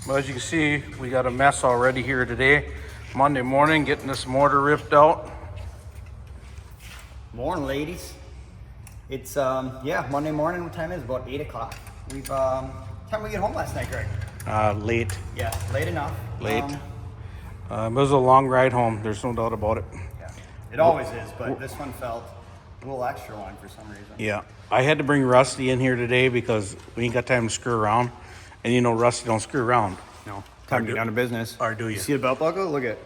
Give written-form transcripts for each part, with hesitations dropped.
Well, as you can see, we got a mess already here today. Monday morning, getting this mortar ripped out. Morning, ladies. It's Monday morning. What time is it? About 8 o'clock. We've time we get home last night, Greg? Late. Yeah, late enough. Late. It was a long ride home. There's no doubt about it. Yeah, it always is, but this one felt a little extra long for some reason. Yeah, I had to bring Rusty in here today because we ain't got time to screw around. And you know, Rusty don't screw around. No, time to get down to business. Or do you? See the belt buckle? Look at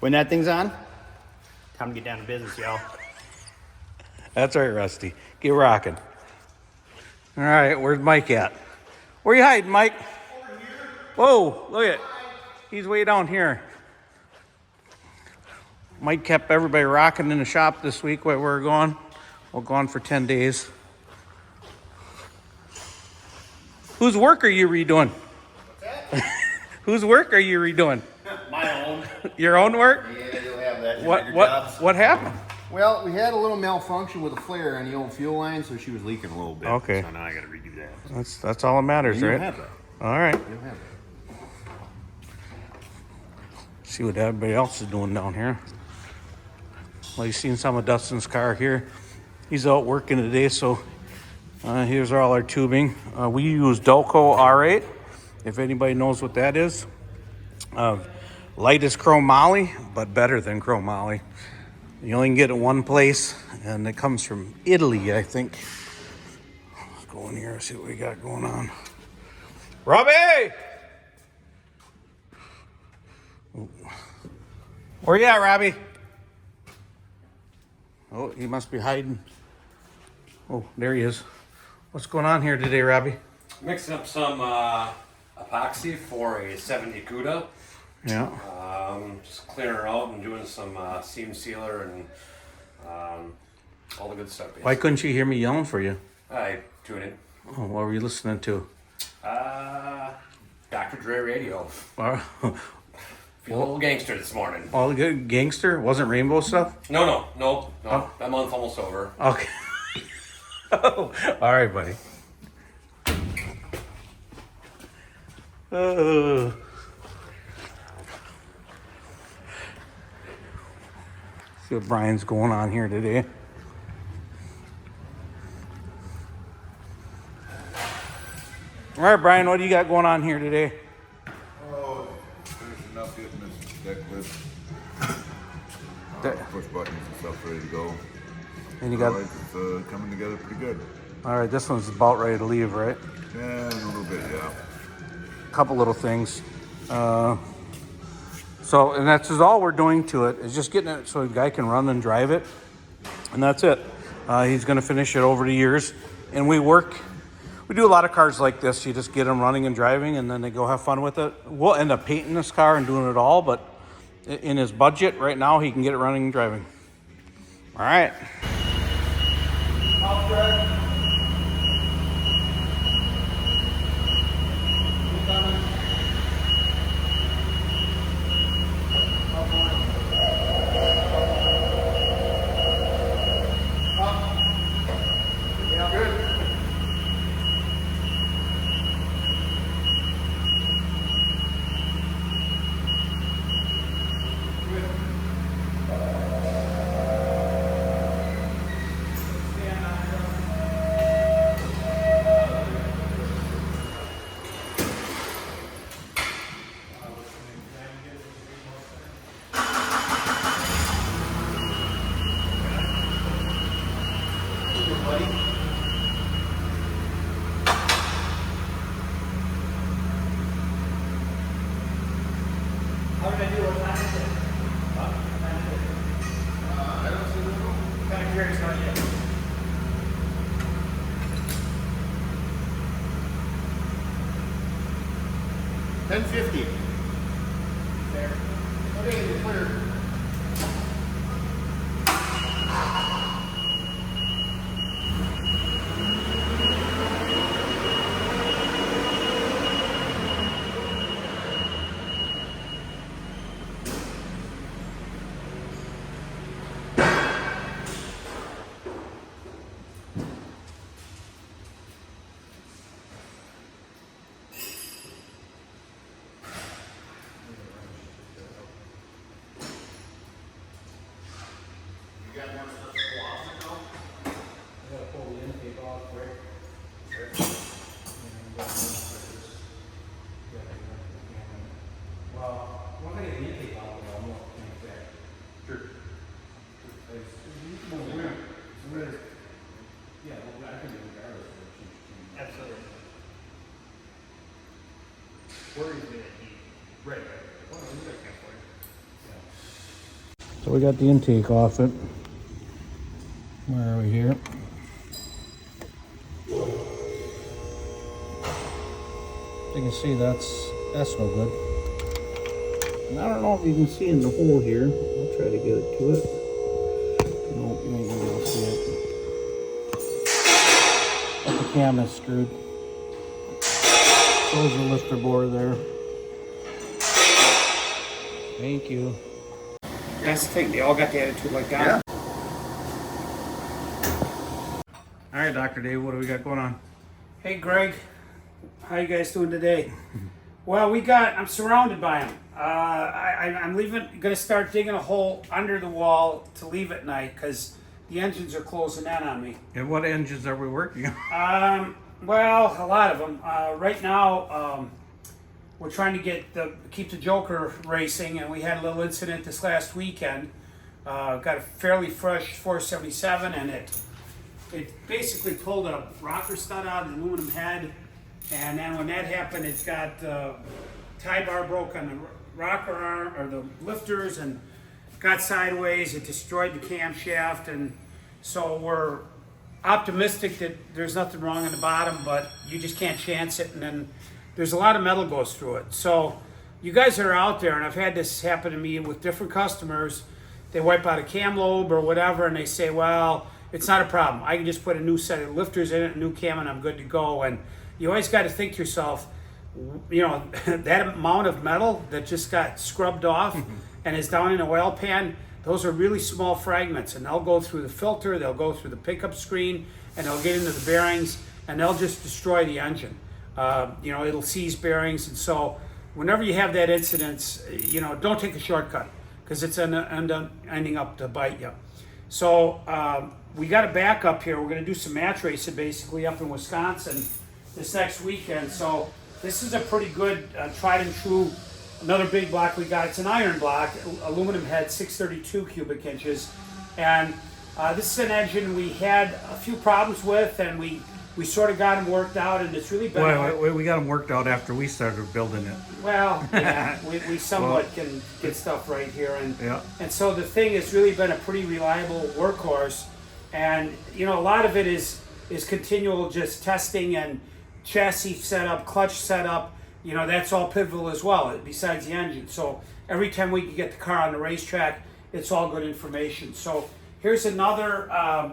when that thing's on. Time to get down to business, y'all. That's right, Rusty. Get rocking. All right, where's Mike at? Where you hiding, Mike? Over here. Whoa, look at it. He's way down here. Mike kept everybody rocking in the shop this week while we were gone. We're gone for 10 days. Whose work are you redoing? What's that? Whose work are you redoing? My own. Your own work? Yeah, you'll have that. What happened? Well, we had a little malfunction with a flare on the old fuel line, so she was leaking a little bit. Okay. So now I got to redo that. That's all that matters, You right? have that. All right. You have that. See what everybody else is doing down here. Well, you've seen some of Dustin's car here. He's out working today, so here's all our tubing. We use Delco R8, if anybody knows what that is. Light as chromoly, but better than chromoly. You only can get it one place, and it comes from Italy, I think. Let's go in here and see what we got going on. Robbie! Where you at, Robbie? Oh, he must be hiding. Oh, there he is. What's going on here today, Robbie? Mixing up some epoxy for a 70 CUDA. Yeah. Just clearing her out and doing some seam sealer and all the good stuff. Why couldn't you hear me yelling for you? I tune in. Oh, what were you listening to? Dr. Dre radio. Uh, Feel a little gangster this morning. all the good gangster? Wasn't rainbow stuff? No. Oh. That month's almost over. Okay. Oh, all right, buddy. See what Brian's going on here today. All right, Brian, what do you got going on here today? Oh, finishing up getting this deck list. Push buttons and stuff ready to go. And you got, It's coming together pretty good. all right, this one's about ready to leave, right? Yeah, a little bit, yeah. Couple little things. So, and that's just all we're doing to it, is just getting it so the guy can run and drive it. And that's it. He's going to finish it over the years. And we do a lot of cars like this. You just get them running and driving, and then they go have fun with it. We'll end up painting this car and doing it all, but in his budget right now, he can get it running and driving. All right. $10.50. There. Okay, you're clear. So we got the intake off it. Where are we here? You can see that's no good. And I don't know if you can see in the hole here. I'll try to get it to it. Nope, you ain't gonna be able to see it. But the cam is screwed. Shows the lifter bore there. Thank you. That's the thing, they all got the attitude like that. Yeah. All right, Dr. Dave, what do we got going on? Hey Greg, how you guys doing today? Well, I'm surrounded by them. I'm gonna start digging a hole under the wall to leave at night because the engines are closing in on me. And what engines are we working on? Well, a lot of them. Right now, we're trying to keep the Joker racing, and we had a little incident this last weekend. Got a fairly fresh 477, and it basically pulled a rocker stud out of the aluminum head, and then when that happened, it's got tie bar broke on the rocker arm or the lifters, and got sideways. It destroyed the camshaft, and so we're optimistic that there's nothing wrong in the bottom, but you just can't chance it, and then there's a lot of metal goes through it. So you guys that are out there, and I've had this happen to me with different customers, they wipe out a cam lobe or whatever, and they say, well, it's not a problem. I can just put a new set of lifters in it, a new cam, and I'm good to go. And you always got to think to yourself, you know, that amount of metal that just got scrubbed off and is down in an oil pan, those are really small fragments, and they'll go through the filter, they'll go through the pickup screen, and they'll get into the bearings, and they'll just destroy the engine. You know, it'll seize bearings, and so whenever you have that incident, you know, don't take a shortcut because it's ending up to bite you. So we got a backup here. We're going to do some match racing basically up in Wisconsin this next weekend. So this is a pretty good tried and true, another big block we got. It's an iron block, aluminum head, 632 cubic inches. And this is an engine we had a few problems with, and we sort of got them worked out, and it's really been... We got them worked out after we started building it. Well, yeah, we somewhat can get stuff right here. Yeah. And so the thing has really been a pretty reliable workhorse. And, you know, a lot of it is continual just testing and chassis setup, clutch setup. You know, that's all pivotal as well, besides the engine. So every time we can get the car on the racetrack, it's all good information. So here's another,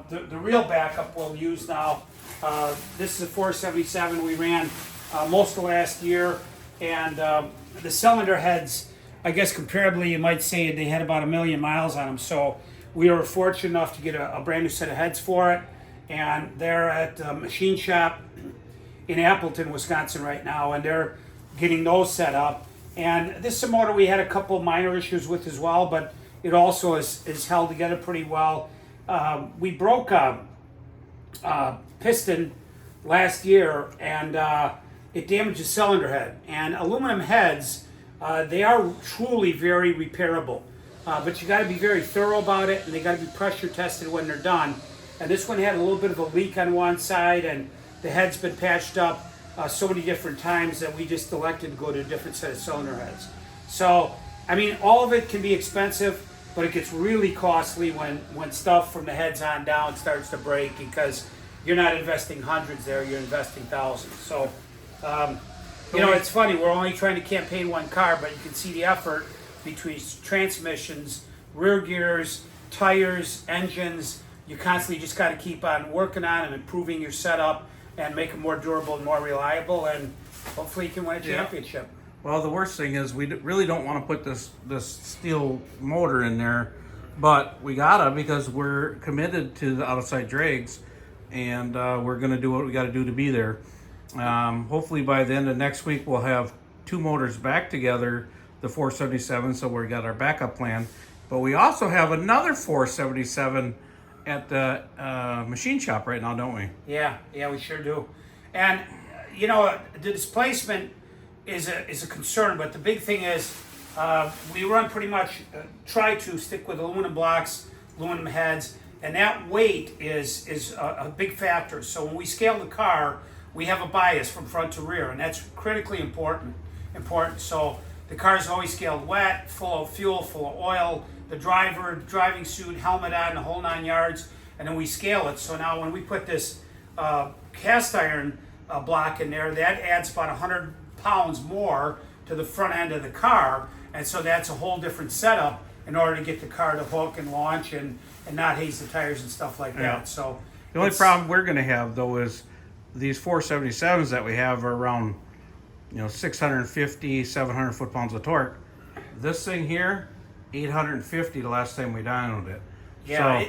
the real backup we'll use now. This is a 477 we ran most of last year, and the cylinder heads, I guess comparably you might say they had about 1 million miles on them, so we were fortunate enough to get a brand new set of heads for it, and they're at a machine shop in Appleton, Wisconsin right now, and they're getting those set up. And this is a motor we had a couple minor issues with as well, but it also is held together pretty well. We broke a piston last year, and it damaged the cylinder head. And aluminum heads, they are truly very repairable, but you got to be very thorough about it, and they got to be pressure tested when they're done. And this one had a little bit of a leak on one side, and the head's been patched up so many different times that we just elected to go to a different set of cylinder heads. So, I mean, all of it can be expensive, but it gets really costly when stuff from the heads on down starts to break, because you're not investing hundreds there, you're investing thousands. So, you know, it's funny, we're only trying to campaign one car, but you can see the effort between transmissions, rear gears, tires, engines. You constantly just got to keep on working on and improving your setup and make it more durable and more reliable, and hopefully you can win a championship. Well, the worst thing is we really don't want to put this steel motor in there, but we gotta, because we're committed to the outside drags, and we're gonna do what we got to do to be there. Hopefully by the end of next week we'll have 2 motors back together, the 477, so we got our backup plan. But we also have another 477 at the machine shop right now, don't we? Yeah, we sure do. And you know, the displacement is a concern, but the big thing is we run pretty much try to stick with aluminum blocks, aluminum heads, and that weight is a big factor. So when we scale the car, we have a bias from front to rear, and that's critically important, important. So the car's always scaled wet, full of fuel, full of oil, the driver, driving suit, helmet on, the whole 9 yards, and then we scale it. So now when we put this cast iron block in there, that adds about 100 pounds more to the front end of the car, and so that's a whole different setup in order to get the car to hook and launch and not haze the tires and stuff like that. So The only problem we're going to have, though, is these 477s that we have are around, 650, 700 foot-pounds of torque. This thing here, 850 the last time we dynoed it. yeah,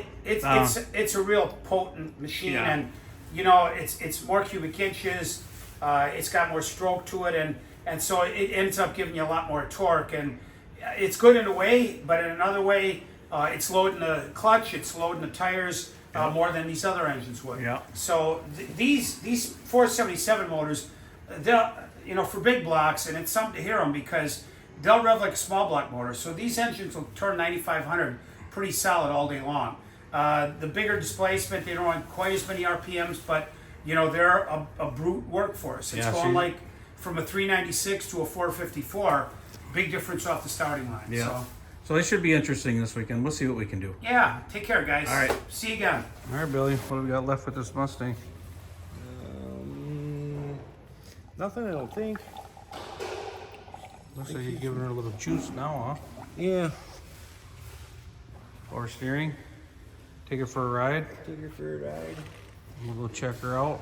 So, it's a real potent machine, Yeah. and it's more cubic inches. It's got more stroke to it, and so it ends up giving you a lot more torque, and it's good in a way, but in another way, it's loading the clutch, it's loading the tires more than these other engines would. Yeah. So these 477 motors, they'll, for big blocks, and it's something to hear them because they'll rev like a small block motor. So these engines will turn 9,500 pretty solid all day long. The bigger displacement, they don't run quite as many RPMs, but they're a brute workhorse. It's Yeah, going so like from a 396 to a 454. Big difference off the starting line. yeah. So this should be interesting this weekend. We'll see what we can do. Yeah, take care, guys. All right. See you again. All right, Billy. What do we got left with this Mustang? Nothing, I don't think. Looks like you're giving her a little juice now, huh? Yeah. Power steering. Take her for a ride. Take her for a ride. We'll go check her out.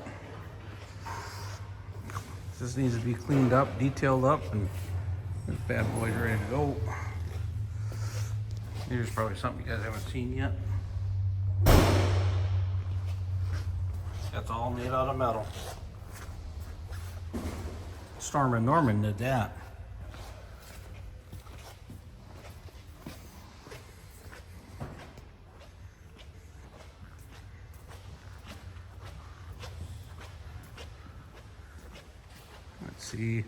This needs to be cleaned up, detailed up, and this bad boy's ready to go. Here's probably something you guys haven't seen yet. That's all made out of metal. Storm and Norman did that. Let's see.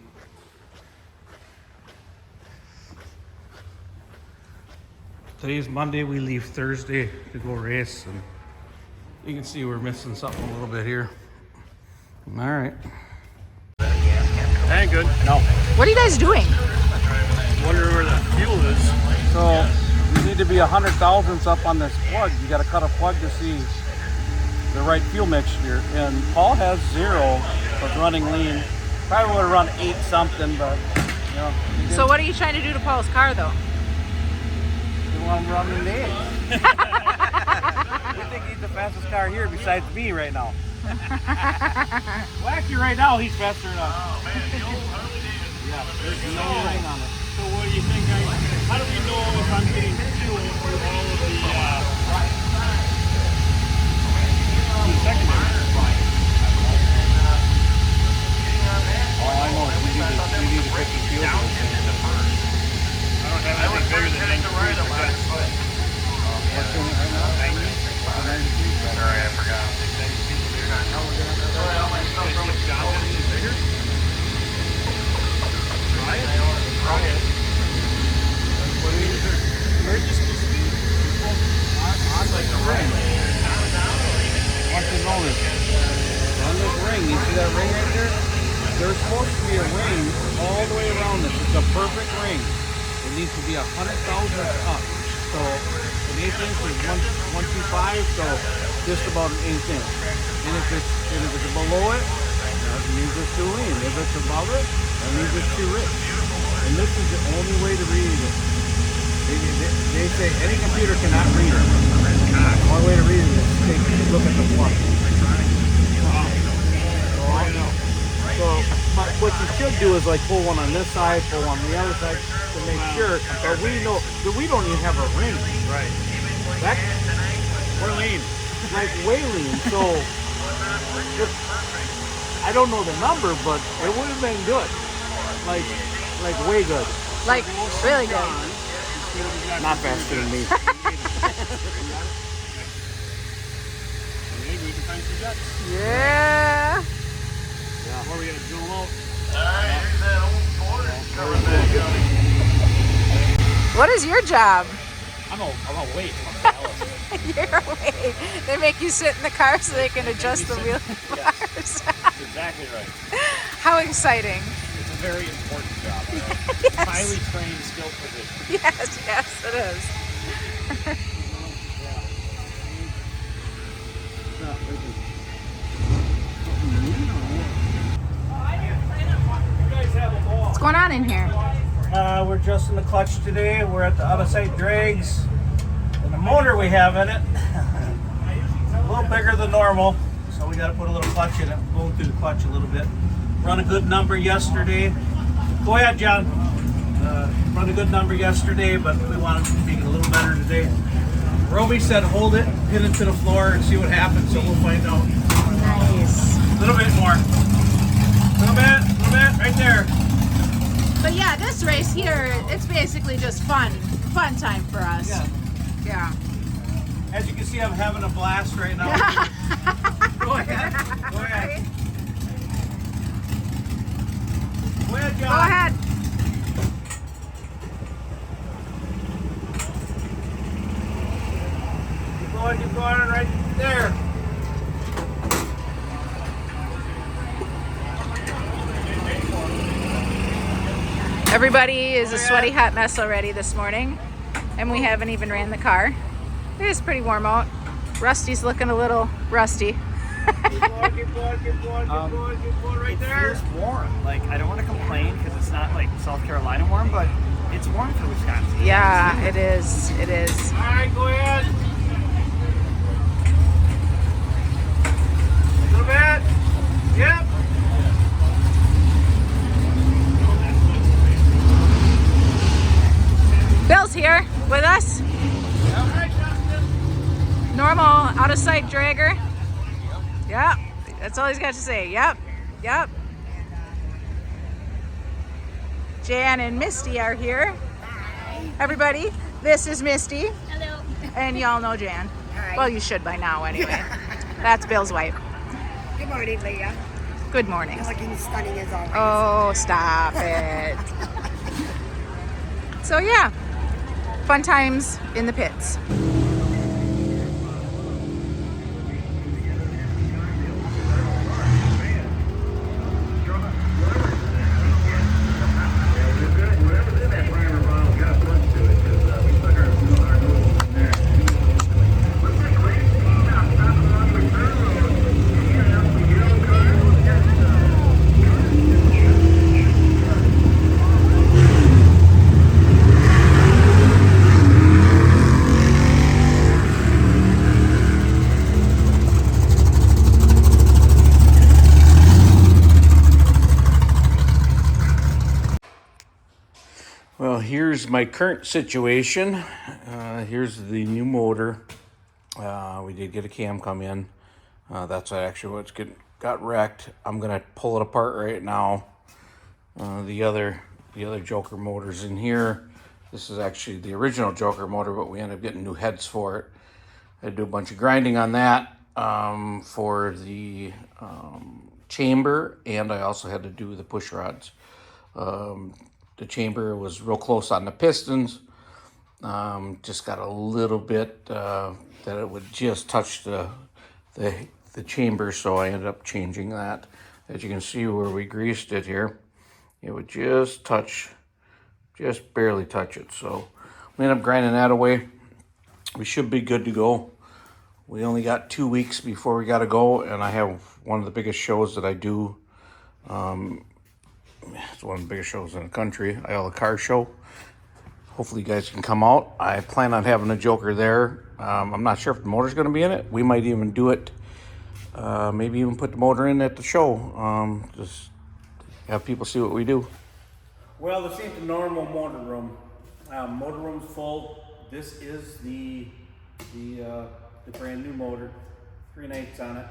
Today's Monday, we leave Thursday to go race, and you can see we're missing something a little bit here. All right. Ain't good. No. What are you guys doing? Wonder where the fuel is. So you need to be 100 thousandths up on this plug. You got to cut a plug to see the right fuel mixture. And Paul has 0, but running lean. Probably would have run 8 something, but he So what are you trying to do to Paul's car though? didn't want him running the 8. We think he's the fastest car here besides me right now. Well, actually, right now he's faster than us. Yeah, there's no ring on it. So what do you think? How do we know if I'm getting fuel through all of the secondary? All I know is we need to put the fuel. I don't have anything bigger than 93%. What's in it right now? 90? 93. Sorry, I forgot. Want to know this? On this ring, you see that ring right there? There's supposed to be a ring all the way around this. It's a perfect ring. It needs to be 100 thousandths up. So an eighth inch is 125, so just about an eighth inch. And if it's below it, that means it's too lean. If it's above it, that means it's too rich. And this is the only way to read it. They say any computer cannot read it. The only way to read it is take a look at the plug. So what you should do is like pull one on this side, pull one on the other side to make sure. But we know that we don't even have a ring. Right. That We're lean. like way lean. So I don't know the number, but it would have been good. Like way good. Like really good. Not faster than me. Maybe we can find some guts. Yeah. Or we gotta drill them out. What is your job? I'm a weight. You're away. They make you sit in the car so they can adjust the wheel bars. Exactly right. How exciting. It's a very important job. trained, skilled position. Yes, yes, it is. What's going on in here? We're adjusting the clutch today. We're at the out-of-sight drags. And the motor we have in it, a little bigger than normal. So we got to put a little clutch in it. Going through the clutch a little bit. Run a good number yesterday. Go ahead, John. Run a good number yesterday, but we wanted to make it a little better today. Roby said hold it, hit it to the floor, and see what happens. So we'll find out. Nice. A little bit more. A little bit, right there. But yeah, this race here, it's basically just fun time for us. Yeah. Yeah. As you can see, I'm having a blast right now. Go ahead. Go ahead. Go ahead, John. Go ahead. Keep going, right there. Everybody is a sweaty hot mess already this morning, and we haven't even ran the car. It is pretty warm out. Rusty's looking a little rusty. Keep going right there. It feels warm. Like, I don't want to complain because it's not like South Carolina warm, but it's warm for Wisconsin. Yeah, it is. It is. All right, go ahead. A little bit. Yep. Bill's here with us. All right, Justin. Normal out of sight dragger. Yep. That's all he's got to say. Yep. Yep. Jan and Misty are here. Everybody, this is Misty. Hello. And y'all know Jan. Hi. Well, you should by now anyway. That's Bill's wife. Good morning, Leah. Good morning. You're looking stunning as always. Oh, stop it. So yeah, fun times in the pits. Well, here's my current situation. Here's the new motor. We did get a cam come in. That's actually what's got wrecked. I'm gonna pull it apart right now. The other Joker motor's in here. This is actually the original Joker motor, but we ended up getting new heads for it. I had to do a bunch of grinding on that for the chamber, and I also had to do the push rods. The chamber was real close on the pistons. Just got a little bit that it would just touch the chamber, so I ended up changing that. As you can see where we greased it here, it would just barely touch it. So we ended up grinding that away. We should be good to go. We only got 2 weeks before we got to go, and I have one of the biggest shows that I do. It's one of the biggest shows in the country, Iowa Car Show. Hopefully you guys can come out. I plan on having a Joker there. I'm not sure if the motor's going to be in it. We might even do it, maybe even put the motor in at the show. Just have people see what we do. Well, this ain't the normal motor room. Motor room's full. This is the brand new motor, 3 nights on it.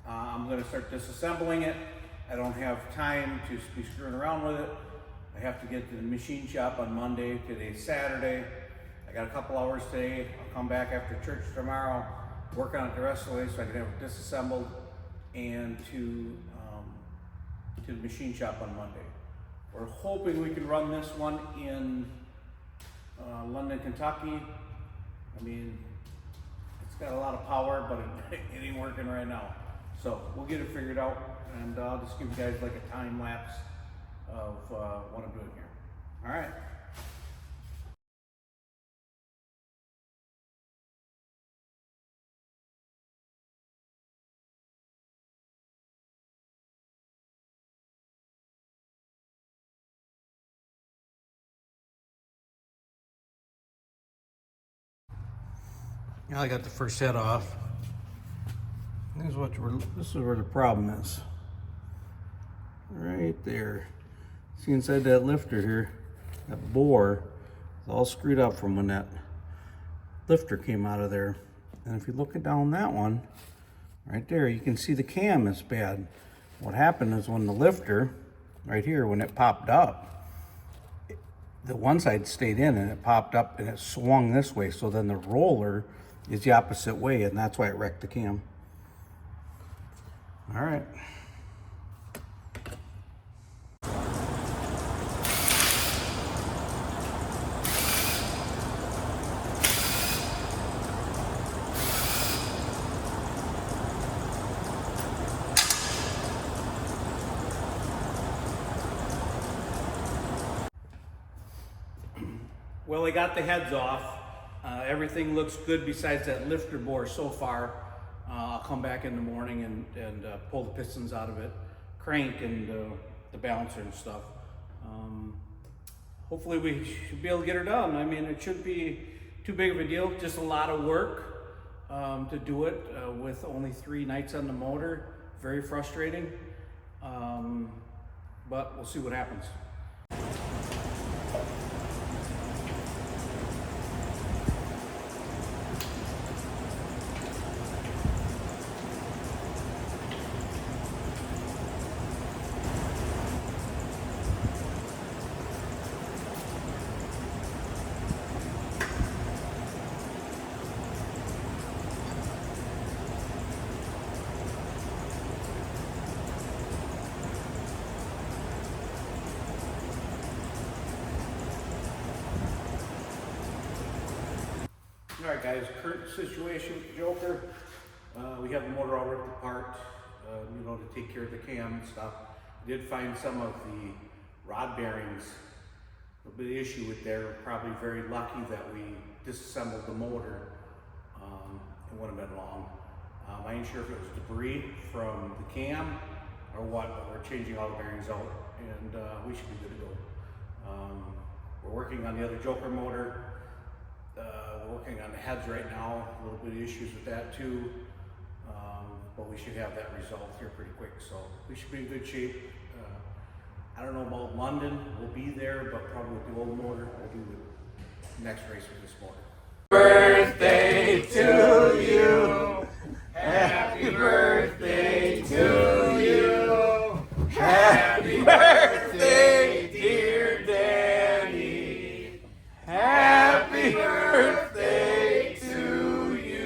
I'm going to start disassembling it. I don't have time to be screwing around with it. I have to get to the machine shop on Monday. Today's Saturday. I got a couple hours today. I'll come back after church tomorrow, work on it the rest of the way so I can have it disassembled and to the machine shop on Monday. We're hoping we can run this one in London, Kentucky. I mean, it's got a lot of power, but it ain't working right now. So we'll get it figured out, and I'll just give you guys like a time lapse of what I'm doing here. All right. Now I got the first head off. This is where the problem is. Right there. See inside that lifter here, that bore is all screwed up from when that lifter came out of there. And if you look down that one, right there, you can see the cam is bad. What happened is when the lifter, right here, when it popped up, the one side stayed in and it popped up and it swung this way. So then the roller is the opposite way, and that's why it wrecked the cam. All right. Well, I got the heads off. Everything looks good besides that lifter bore so far. I'll come back in the morning and pull the pistons out of it, crank and the balancer and stuff. Hopefully we should be able to get her done. I mean, it shouldn't be too big of a deal, just a lot of work to do it with only 3 nights on the motor. Very frustrating, but we'll see what happens. All right, guys, current situation with the Joker. We have the motor all ripped apart, to take care of the cam and stuff. We did find some of the rod bearings. A bit of issue with there. We're probably very lucky that we disassembled the motor. It wouldn't have been long. I ain't sure if it was debris from the cam or what, but we're changing all the bearings out, and we should be good to go. We're working on the other Joker motor. We're working on the heads right now, a little bit of issues with that too, but we should have that resolved here pretty quick, so we should be in good shape. I don't know about London, we'll be there, but probably with the old motor, we'll do the next race with this motor. Birthday to you, happy birthday to you, happy birthday dear Daddy, happy birthday to you.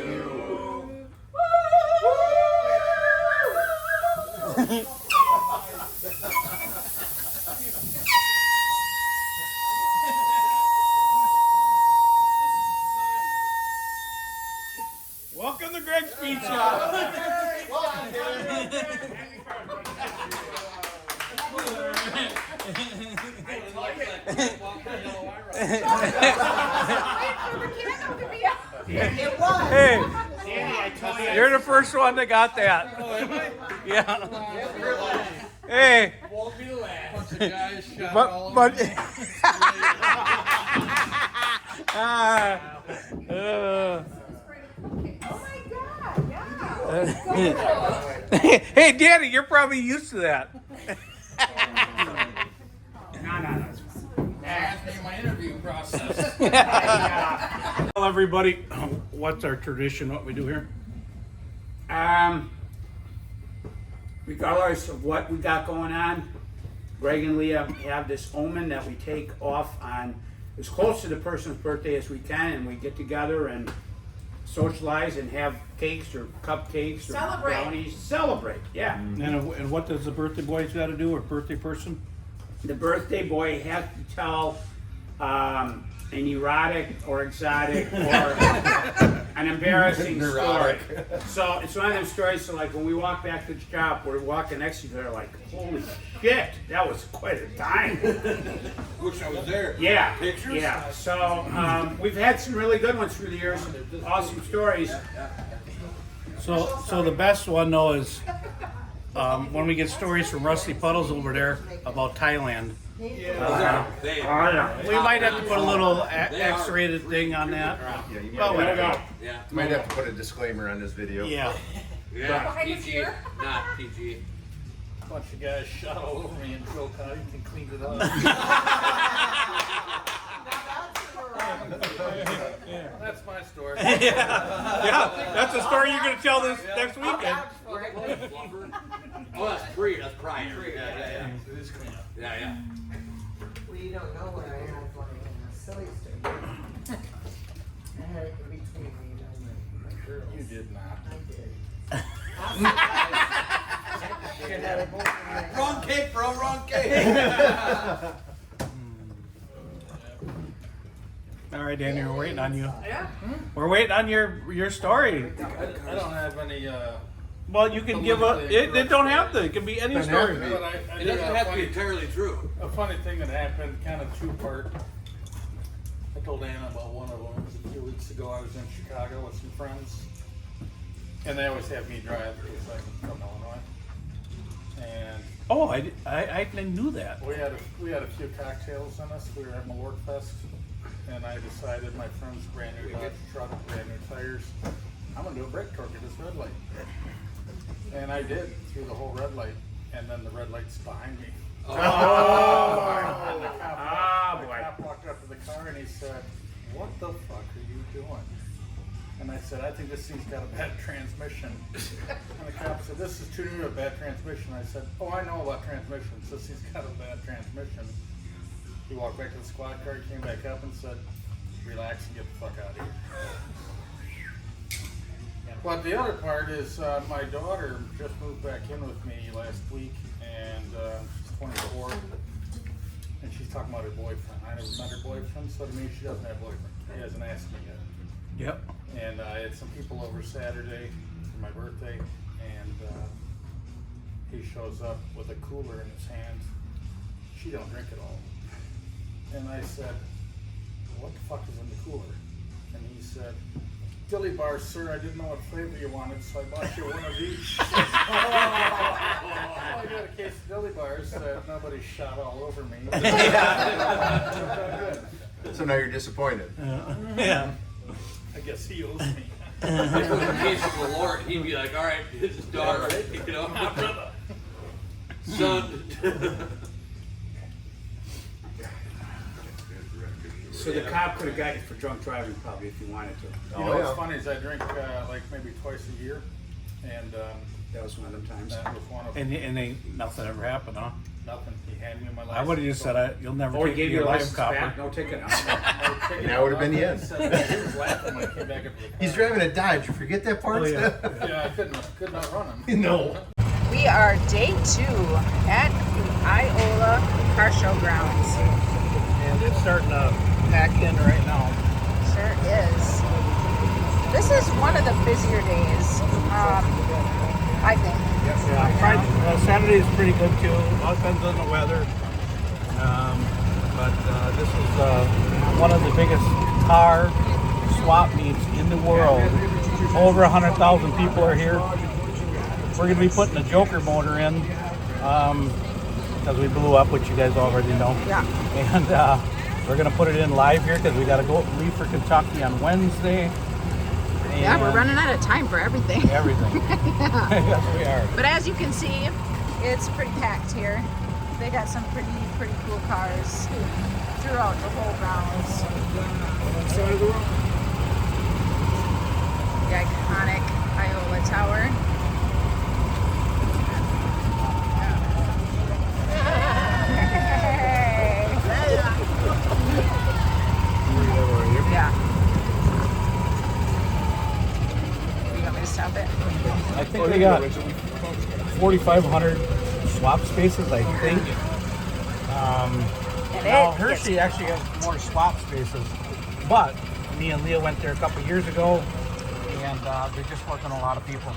Welcome to Greg Speed Shop. It was. Hey, Danny, I told you. you're the first one that got that. Yeah. Hey. Won't be the last. Bunch of guys shot all But over me. Oh my God, yeah. Hey, Danny, you're probably used to that. No, it's fine. Ask me my interview process. Tell everybody what's our tradition, what we do here. Regardless of what we got going on, Greg and Leah have this omen that we take off on as close to the person's birthday as we can, and we get together and socialize and have cakes or cupcakes or Celebrate. brownies. Celebrate, yeah. And what does the birthday boy's got to do, or birthday person? The birthday boy has to tell an erotic or exotic or an embarrassing story. So it's one of them stories. So like when we walk back to the shop, we're walking next to each other like, holy shit, that was quite a time. Wish I was there. Yeah, Pictures? yeah. So we've had some really good ones through the years, awesome stories. So the best one though is when we get stories from Rusty Puddles over there about Thailand. We might have to put a little X-rated thing on that. Yeah, you But might, whatever. Yeah. might have to put a disclaimer on this video. Yeah. Yeah. Behind us PG, here? not PG. Bunch of guys shot all over me and Joe Coddington cleaned it up. That's my story. Yeah, that's the story you're gonna tell this next weekend. Oh, that's free. That's prior. Yeah. Yeah. Well, you don't know what I had for you in a silly story. I had it in between me and my girls. You did not. I did. Wrong cake, bro. Wrong cake. All right, Danny, we're waiting on you. Yeah. We're waiting on your story. I don't have any. Well, you can give a. It don't have to. It can be any story. But I It did doesn't have to be funny, entirely true. a funny thing that happened, kind of two-part. I told Anna about one of them. It was a few weeks ago. I was in Chicago with some friends, and they always have me drive because I'm from Illinois. And Oh, I knew that. we had a few cocktails in us. We were at my work fest, and I decided my friend's brand new Dodge truck, brand new tires. I'm gonna do a brake torque at this red light, and I did through the whole red light, and then the red light's behind me. Oh, And the cop walked up to the car and he said, "What the fuck are you doing?" And I said, "I think this thing's got a bad transmission." And the cop said, "This is too new a bad transmission." I said, "Oh, I know about transmissions. This thing's got a bad transmission." He walked back to the squad car, came back up and said, "Relax and get the fuck out of here." But the other part is my daughter just moved back in with me last week, and she's 24, and she's talking about her boyfriend. I never met her boyfriend, so to me she doesn't have a boyfriend. He hasn't asked me yet. Yep. And I had some people over Saturday for my birthday, and he shows up with a cooler in his hand. She don't drink at all. And I said, "What the fuck is in the cooler?" And he said, "Dilly bars, sir. I didn't know what flavor you wanted, so I bought you one of each." So I got a case of dilly bars that nobody shot all over me. So now you're disappointed. Yeah. I guess he owes me. If it was a case of the Lord, he'd be like, "All right, this is daughter, you know, son." So the cop could have got you for drunk driving probably if you wanted to. You know what's funny is I drink like maybe twice a year, and That was one of them times. that was one of them. And ain't nothing ever happened, huh? Nothing. He handed me my license. I would have just said, "You'll never Or he take gave me you a a life license copper." back, no ticket. And that would have been the end. He was laughing when I came back up to the car. He's driving a Dodge. You forget that part? Oh, yeah. Yeah, I could not run him. No. We are day 2 at the Iola Car Show grounds. And it's starting to pack in right now. Sure is. This is one of the busier days, I think. Yeah, Friday, Saturday is pretty good too. All depends on the weather. But this is one of the biggest car swap meets in the world. Over 100,000 people are here. We're going to be putting a Joker motor in because we blew up, which you guys already know. Yeah. And we're going to put it in live here because we got to go leave for Kentucky on Wednesday. Yeah, we're And running out of time for everything. everything. Yes, we are. But as you can see, it's pretty packed here. They got some pretty cool cars throughout the whole grounds. The iconic Iola Tower. Yeah. You want me to stop it? I think they got 4,500 swap spaces, I think. And Now, it Hershey actually has more swap spaces, but me and Leah went there a couple years ago, and they're just working a lot of people.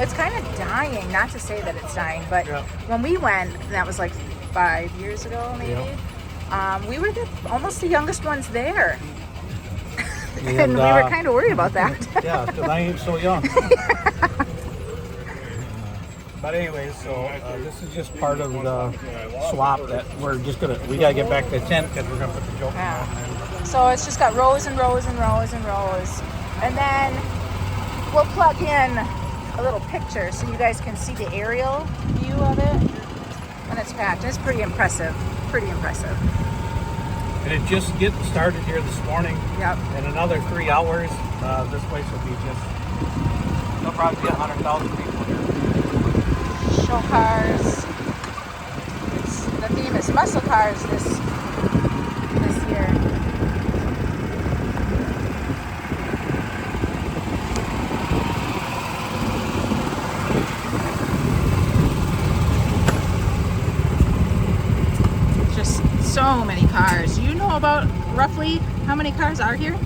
It's kind of dying, not to say that it's dying, but Yeah. when we went, that was like 5 years ago maybe, we were almost the youngest ones there. And we were kind of worried about that. Yeah, because I ain't so young. But anyways, so this is just part of the swap that we gotta get back to the tent because we're gonna put the joker on there. So it's just got rows and rows and rows and rows. And then we'll plug in a little picture so you guys can see the aerial view of it when it's packed. It's pretty impressive. Pretty impressive. And it just getting started here this morning. Yep. In another 3 hours, this place will be there'll probably be 100,000 people here. Show cars. The theme is muscle cars this year. Just so many cars. Do you know about roughly how many cars are here?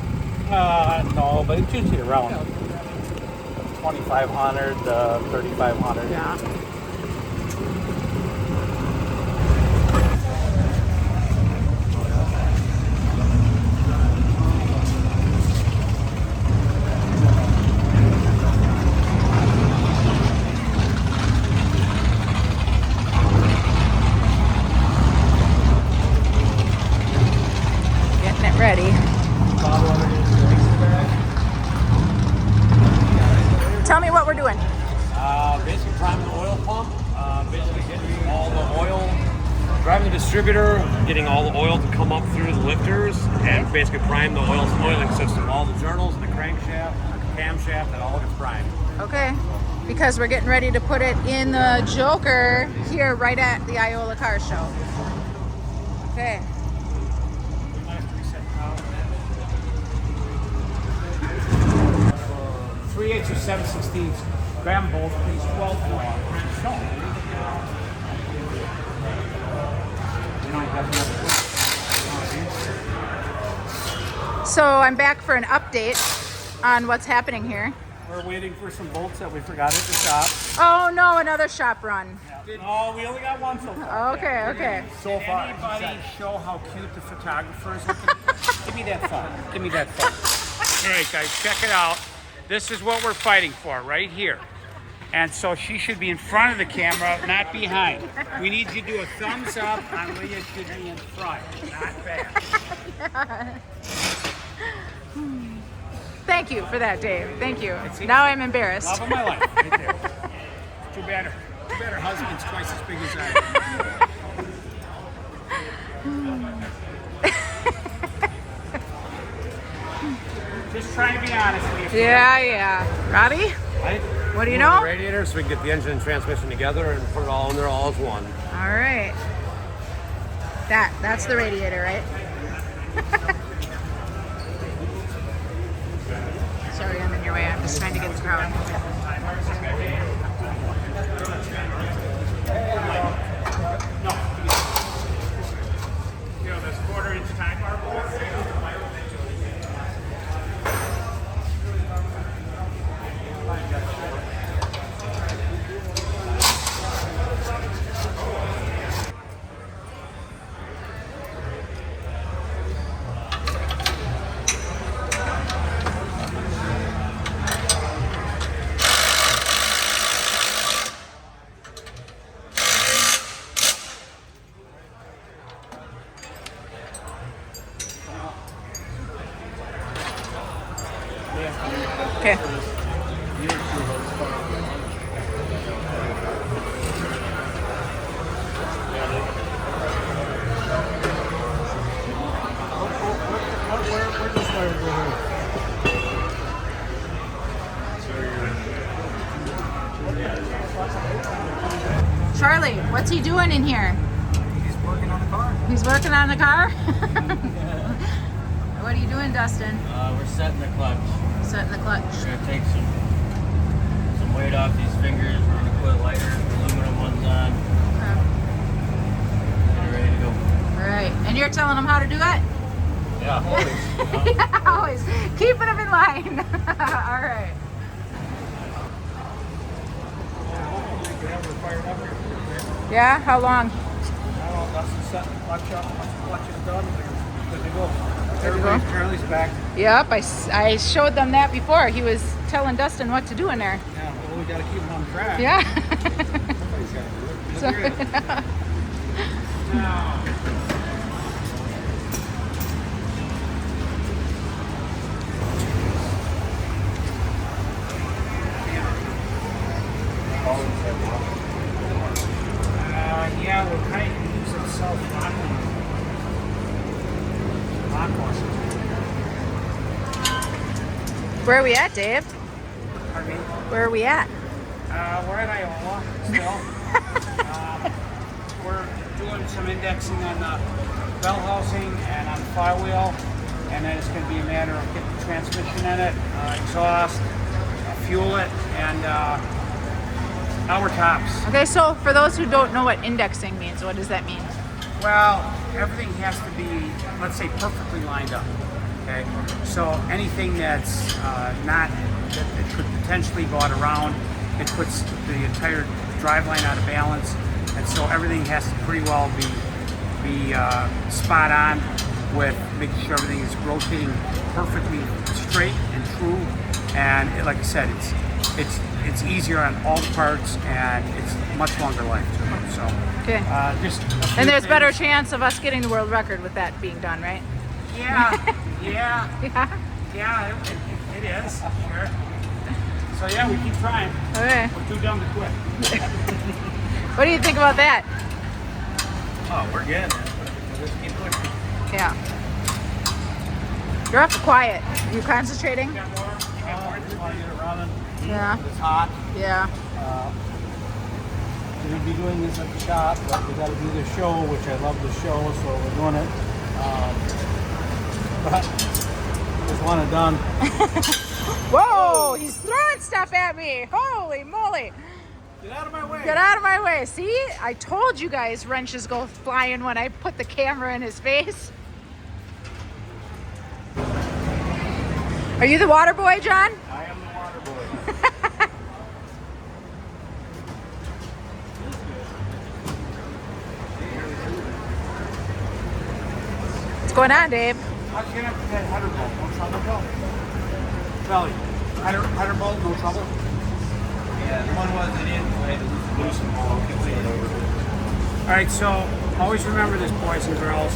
No, but it's usually around 2,500 to 3,500. Yeah. Getting it ready. Tell me what we're doing. Basically priming the oil pump, basically getting all the oil, driving the distributor, getting all the oil to come up through the lifters, and basically prime the oiling system. All the journals, the crankshaft, the camshaft, that all gets primed. Okay. Because we're getting ready to put it in the Joker here right at the Iola Car Show. Okay. 3/8 or 7/16. Grab them both, please. 12 So I'm back for an update on what's happening here. We're waiting for some bolts that we forgot at the shop. Oh no, another shop run. No, we only got one so far. Okay, okay. So far. Anybody show how cute the photographer is looking? Give me that phone. Give me that phone. All right, guys, check it out. This is what we're fighting for right here. And so she should be in front of the camera, not behind. We need you to do a thumbs up on Leah should be in front, not back. Thank you for that, Dave. Thank you. Now I'm embarrassed. Love of my life, right there. Too bad her husband's twice as big as I am. Just trying to be honest with you. Yeah. Robbie? Right? What do you know? The radiator, so we can get the engine and transmission together and put it all in there all as one. All right. That's the radiator, right? Sorry, I'm in your way. I'm just trying to get the crowd. No. You know, this 1/4-inch time bar bolt. Okay. Charlie, what's he doing in here? He's working on the car. He's working on the car? What are you doing, Dustin? We're setting the clutch. Setting the clutch. We're gonna take some weight off these fingers. We're gonna put lighter aluminum ones on. Get it ready to go. All right, and you're telling them how to do it? Yeah, always. Yeah, always. Keeping them in line. All right. Yeah, how long? Dustin's setting the clutch up. Once the clutch is done, we're good to go. Good to go. Charlie's back. Yep, I showed them that before. He was telling Dustin what to do in there. Yeah, well, we got to keep him on track. Yeah. Yeah, we're kind of using self-locking lock horses. Where are we at, Dave? Pardon me? Where are we at? We're at Iowa still. We're doing some indexing on the bell housing and on the flywheel, and then it's going to be a matter of getting the transmission in it, exhaust, fuel it, and hour tops. Okay, so for those who don't know what indexing means, what does that mean? Well, everything has to be, let's say, perfectly lined up. Okay, so anything that's not that could potentially go out around, it puts the entire driveline out of balance, and so everything has to pretty well be spot on with making sure everything is rotating perfectly straight and true. And like I said, it's easier on all the parts, and it's much longer life to it. So Okay. just a few And there's better things. chance of us getting the world record with that being done, right? Yeah, Yeah. it is. Sure. So yeah, we keep trying. Okay. We're too dumb to quit. What do you think about that? Oh, we're good. We'll just keep pushing. Yeah. You're awful quiet. Are you concentrating? Just want to get it running. Yeah. It's hot. Yeah. We'd be doing this at the shop, but we got to do the show, which I love the show, so we're doing it. But just want it done. Whoa! He's throwing stuff at me. Holy moly! Get out of my way. Get out of my way. See? I told you guys wrenches go flying when I put the camera in his face. Are you the water boy, John? I am the water boy. What's going on, Dave? How'd you get up to that header bolt? No trouble, Bill? Belly. Header bolt, no trouble? Yeah, the one was it in. I had to loosen them all completely over. All right, so always remember this, boys and girls.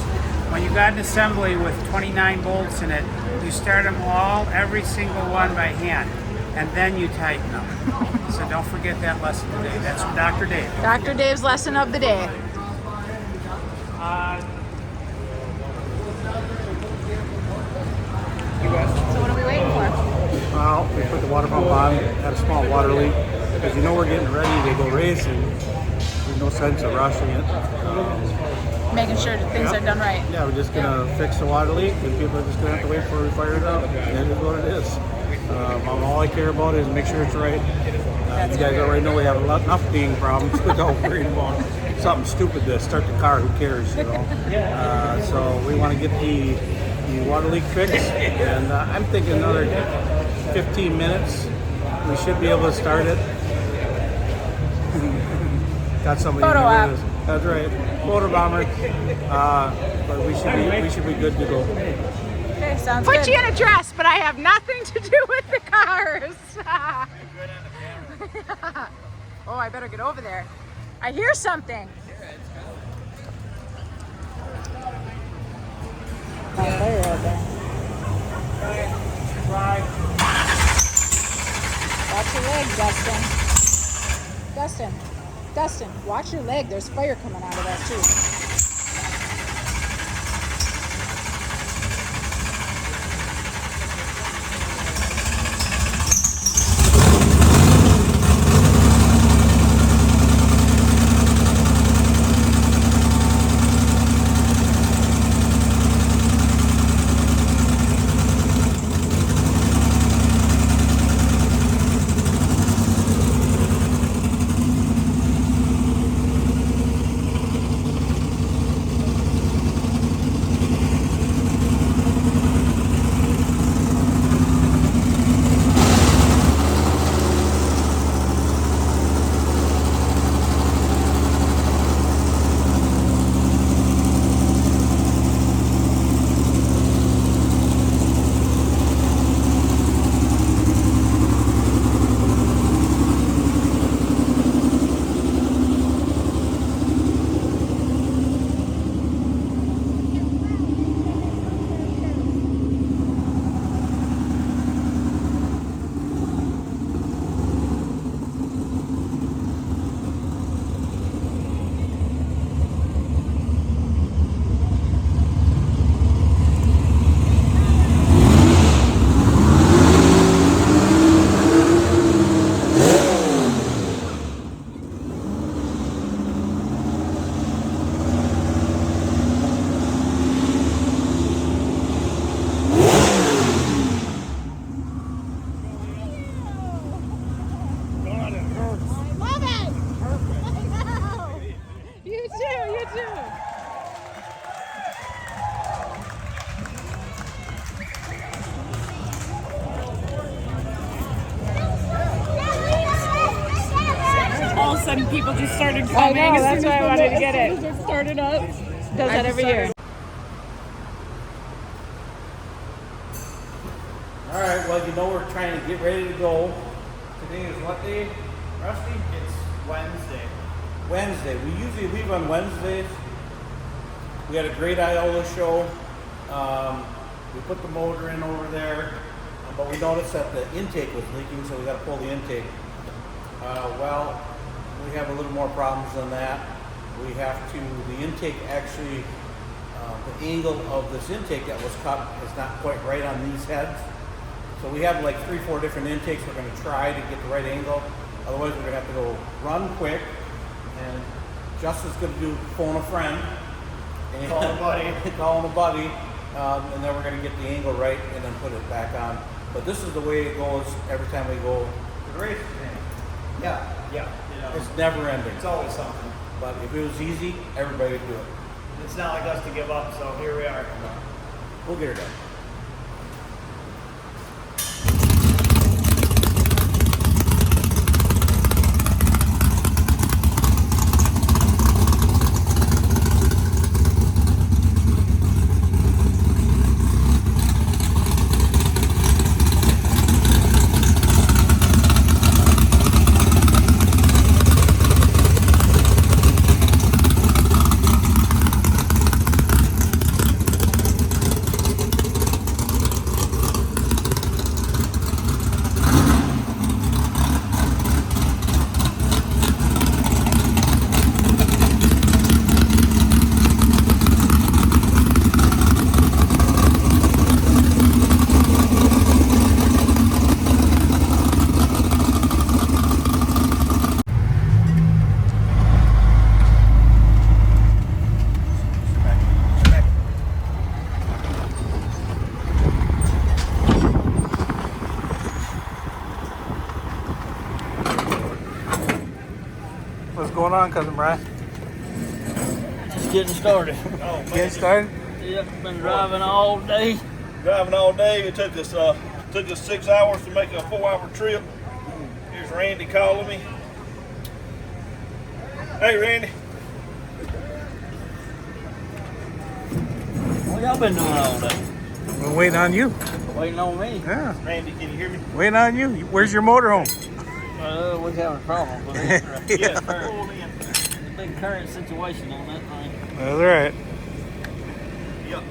When you got an assembly with 29 bolts in it, you start them all, every single one by hand, and then you tighten them. So don't forget that lesson today. That's from Dr. Dave. Dr. Dave's lesson of the day. So what are we waiting for? Well, we put the water pump on, had a small water leak. As you know, we're getting ready to go racing. There's no sense of rushing it. Making sure that things are done right. Yeah, we're just gonna fix the water leak, and people are just gonna have to wait for it to fire it up. And it is what it is. All I care about is make sure it's right. You guys already know we have enough being problems without worrying about something stupid to start the car. Who cares, you know? So we want to get the water leak fixed, and I'm thinking another 15 minutes. We should be able to start it. Got somebody. Photo op. That's right, motor bomber. But we should be good to go. Okay, sounds good. Put you in a dress, but I have nothing to do with the cars. Oh, I better get over there. I hear something. Watch your leg, Dustin. Dustin, watch your leg. There's fire coming out of that too. and people just started I coming. know, that's why I wanted to get As it. soon as it started up. Does that every year. All right, well, you know we're trying to get ready to go. Today is what day, Rusty? It's Wednesday. Wednesday. We usually leave on Wednesdays. We had a great Iola show. We put the motor in over there, but we noticed that the intake was leaking, so we got to pull the intake. Well, we have a little more problems than that. We have to, the intake actually, the angle of this intake that was cut is not quite right on these heads. So we have like 3-4 different intakes. We're going to try to get the right angle. Otherwise, we're going to have to go run quick. And Justin's going to do phone a friend. And Calling a buddy. Calling a buddy. And then we're going to get the angle right and then put it back on. But this is the way it goes every time we go to the race. Yeah. You know, It's never ending. it's always something. But if it was easy, everybody would do it. It's not like us to give up, so here we are. We'll get her done. What's going on, Cousin Brian? Just getting started. Getting started? Yep, been driving all day. Driving all day. It took us 6 hours to make a 4-hour trip. Here's Randy calling me. Hey, Randy. What y'all been doing all day? We're waiting on you. Waiting on me. Yeah. Randy, can you hear me? Waiting on you. Where's your motorhome? We're having a problem with it. Yeah. There's a big current situation on that thing. That's all right. Yep.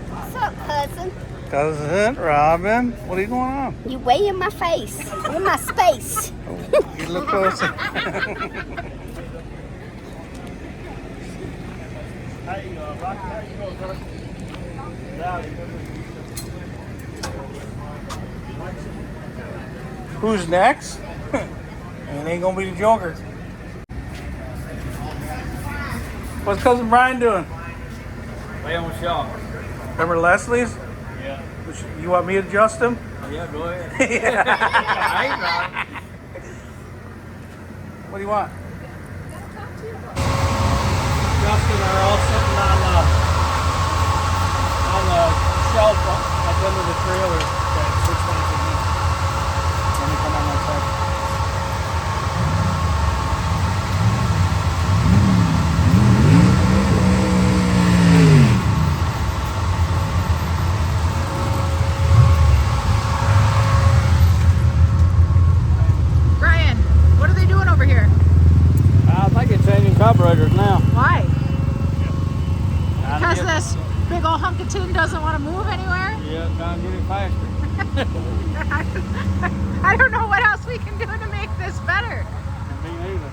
What's up, cousin? Cousin Robin, what are you going on? You way in my face, in my space. Get a little closer. Hey, Rocky, how you doing, brother? Who's next? And it ain't gonna be the Joker. What's Cousin Brian doing? Way on shop. Remember Leslie's? Yeah. You want me to adjust him? Yeah, go ahead. I ain't right. What do you want? Justin are all sitting on the shelf at the end of the trailer. Okay, which one is it? Let me come on that side. Brian, what are they doing over here? I think it's changing carburetors now. Why? Because this big old hunk of tin doesn't want to move anywhere? Yeah, trying to get it faster. I don't know what else we can do to make this better. Me neither.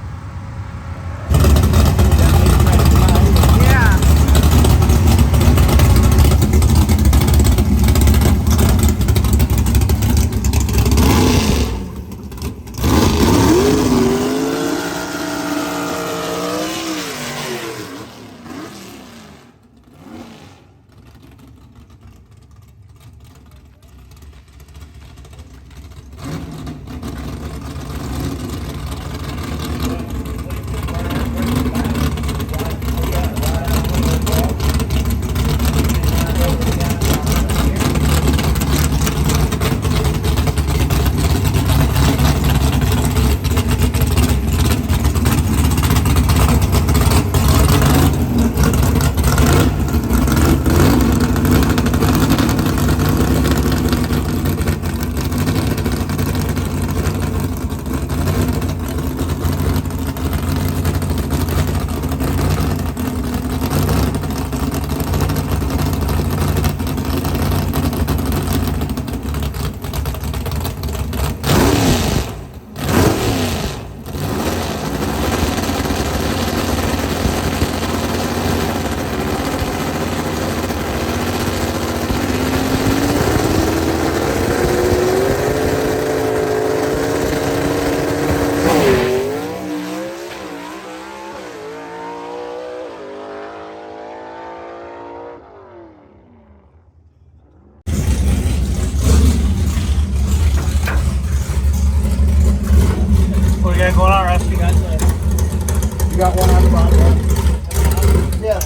Yeah. got one on the bottom. Yeah.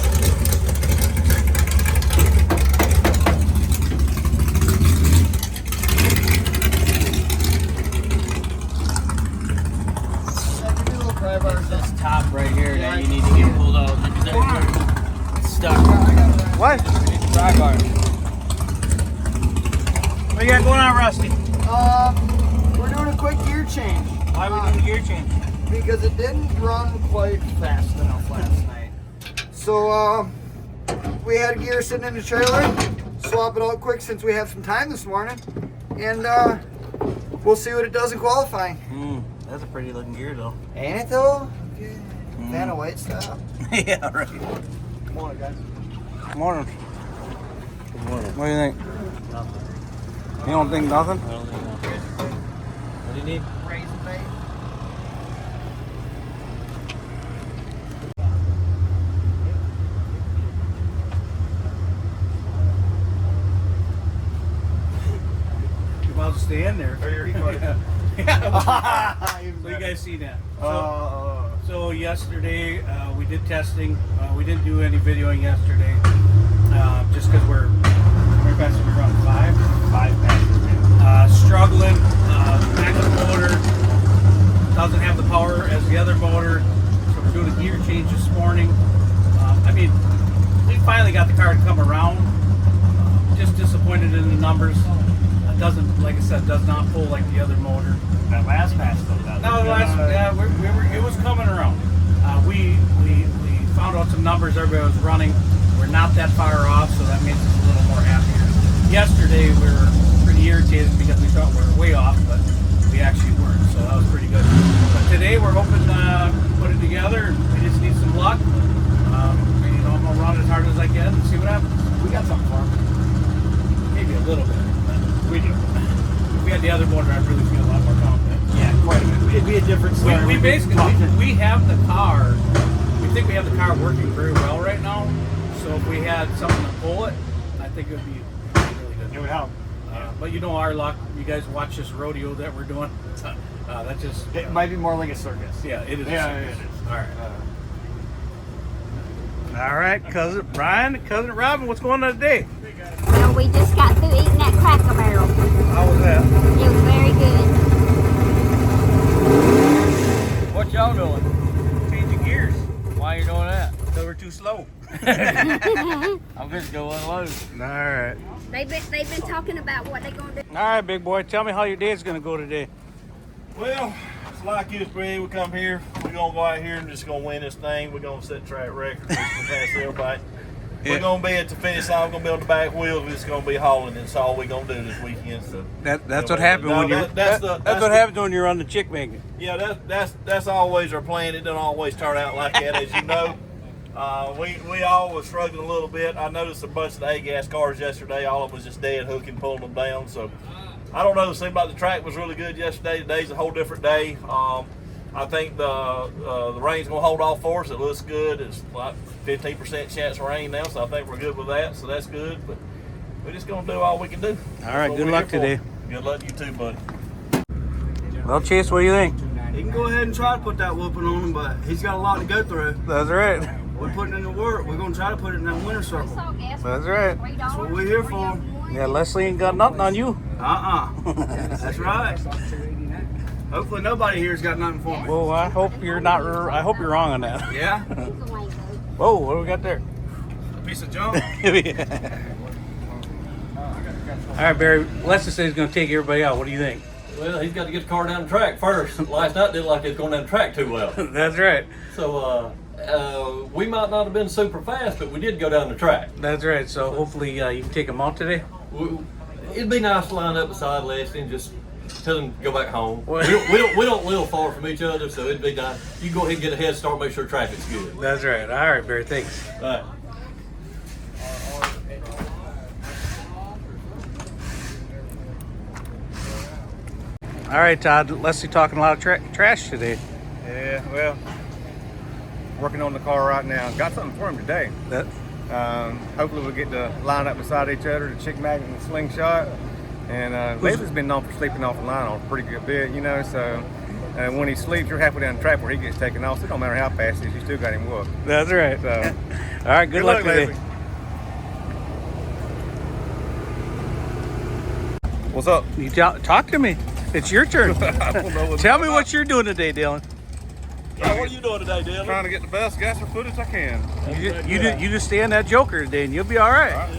This top right here that you need to get pulled out. It's stuck. What? Pry bar. What you got going on, Rusty? We're doing a quick gear change. Why are we doing a gear change? Because it didn't run quite fast enough last night. So we had a gear sitting in the trailer. Swap it out quick since we have some time this morning. And we'll see what it does in qualifying. That's a pretty looking gear though. Ain't it though? Fan of white stuff. Yeah, right. Come on, guys. Good morning. Good morning. What do you think? Nothing. You don't think nothing? I don't think nothing. What do you need? Raisin bait. You're about to stay in there. Yeah. So you guys see that? So yesterday we did testing. We didn't do any videoing yesterday, just because we're very fast. We run five passes. Struggling. Backup motor doesn't have the power as the other motor, so we're doing a gear change this morning. I mean, we finally got the car to come around. Just disappointed in the numbers. It doesn't, like I said, does not pull like the other motor. That last pass though. No, the last, it was coming around. We found out some numbers everybody was running. We're not that far off, so that makes us a little more happier. Yesterday we were pretty irritated because we thought we were way off, but we actually weren't, so that was pretty good. But today we're hoping to put it together. We just need some luck. I'm gonna run as hard as I can and see what happens. We got something for him. Maybe a little bit. We do. If we had the other motor, I'd really feel a lot more confident. Yeah, quite a bit. It'd be a different story. We basically, we have the car, we think we have the car working very well right now. So if we had something to pull it, I think it would be really good. It would help. But you know our luck, you guys watch this rodeo that we're doing. That just, It might be more like a circus. yeah, it is. Yeah, a circus. it is. All right. All right, cousin Brian, cousin Robin, what's going on today? Well, we just got through eating that Cracker Barrel. How was that? It was very good. What y'all doing? Changing gears. Why you doing that? Because we're too slow. I'm just going unload. All right. They've been talking about what they're gonna do. All right, big boy. Tell me how your day's gonna go today. Well, it's like this, Brad. We come here, we're gonna go out here and just gonna win this thing. We're gonna set track records. We're gonna pass everybody. We're gonna be at the finish line. We're gonna be on the back wheels. We're just gonna be hauling. That's all we're gonna do this weekend. So That's what happened when you. That's what happens when you're on the chick magnet. yeah, that's always our plan. It doesn't always turn out like that, as you know. We all was struggling a little bit. I noticed a bunch of the A-gas cars yesterday. All of them was just dead hooking, pulling them down. So I don't know. It seemed like the track was really good yesterday. Today's a whole different day. I think the rain's gonna hold off for us. It looks good. It's like 15% chance of rain now, so I think we're good with that. So that's good. But we're just gonna do all we can do. All right. Good luck today. Good luck to you too, buddy. Well, Chase, what do you think? He can go ahead and try to put that whooping on him, but he's got a lot to go through. That's right. We're putting in the work. We're gonna try to put it in that winner circle. That's right. That's what we're here for. Yeah, Leslie ain't got nothing on you. That's right. Hopefully nobody here's got nothing for me. Well, I hope you're not. I hope you're wrong on that. Yeah? Whoa, what do we got there? A piece of junk. All right, Barry. Leslie says he's going to take everybody out. What do you think? Well, he's got to get the car down the track first. Last night didn't like it was going down the track too well. That's right. So we might not have been super fast, but we did go down the track. That's right. So hopefully you can take him out today. It'd be nice to line up beside Leslie and just tell him to go back home. Well- We don't live far from each other, so it'd be nice. You go ahead and get a head start, make sure traffic's good. That's right. All right, Barry. Thanks. All right. All right, Todd. Leslie talking a lot of trash today. Yeah, well, working on the car right now. Got something for him today. That. Hopefully we'll get to line up beside each other, the chick magnet and the slingshot. And Leslie's been known for sleeping off the line on a pretty good bit, you know, so And when he sleeps, you're halfway down the track where he gets taken off. So it don't matter how fast he is, you still got him whooped. That's right. So, all right, good luck today. Leslie. What's up? You talk to me. It's your turn. Tell me what you're doing today, Dylan. What are you doing today, Dylan? Trying to get the best gasser footage I can. You just stay on that Joker today, and you'll be all right.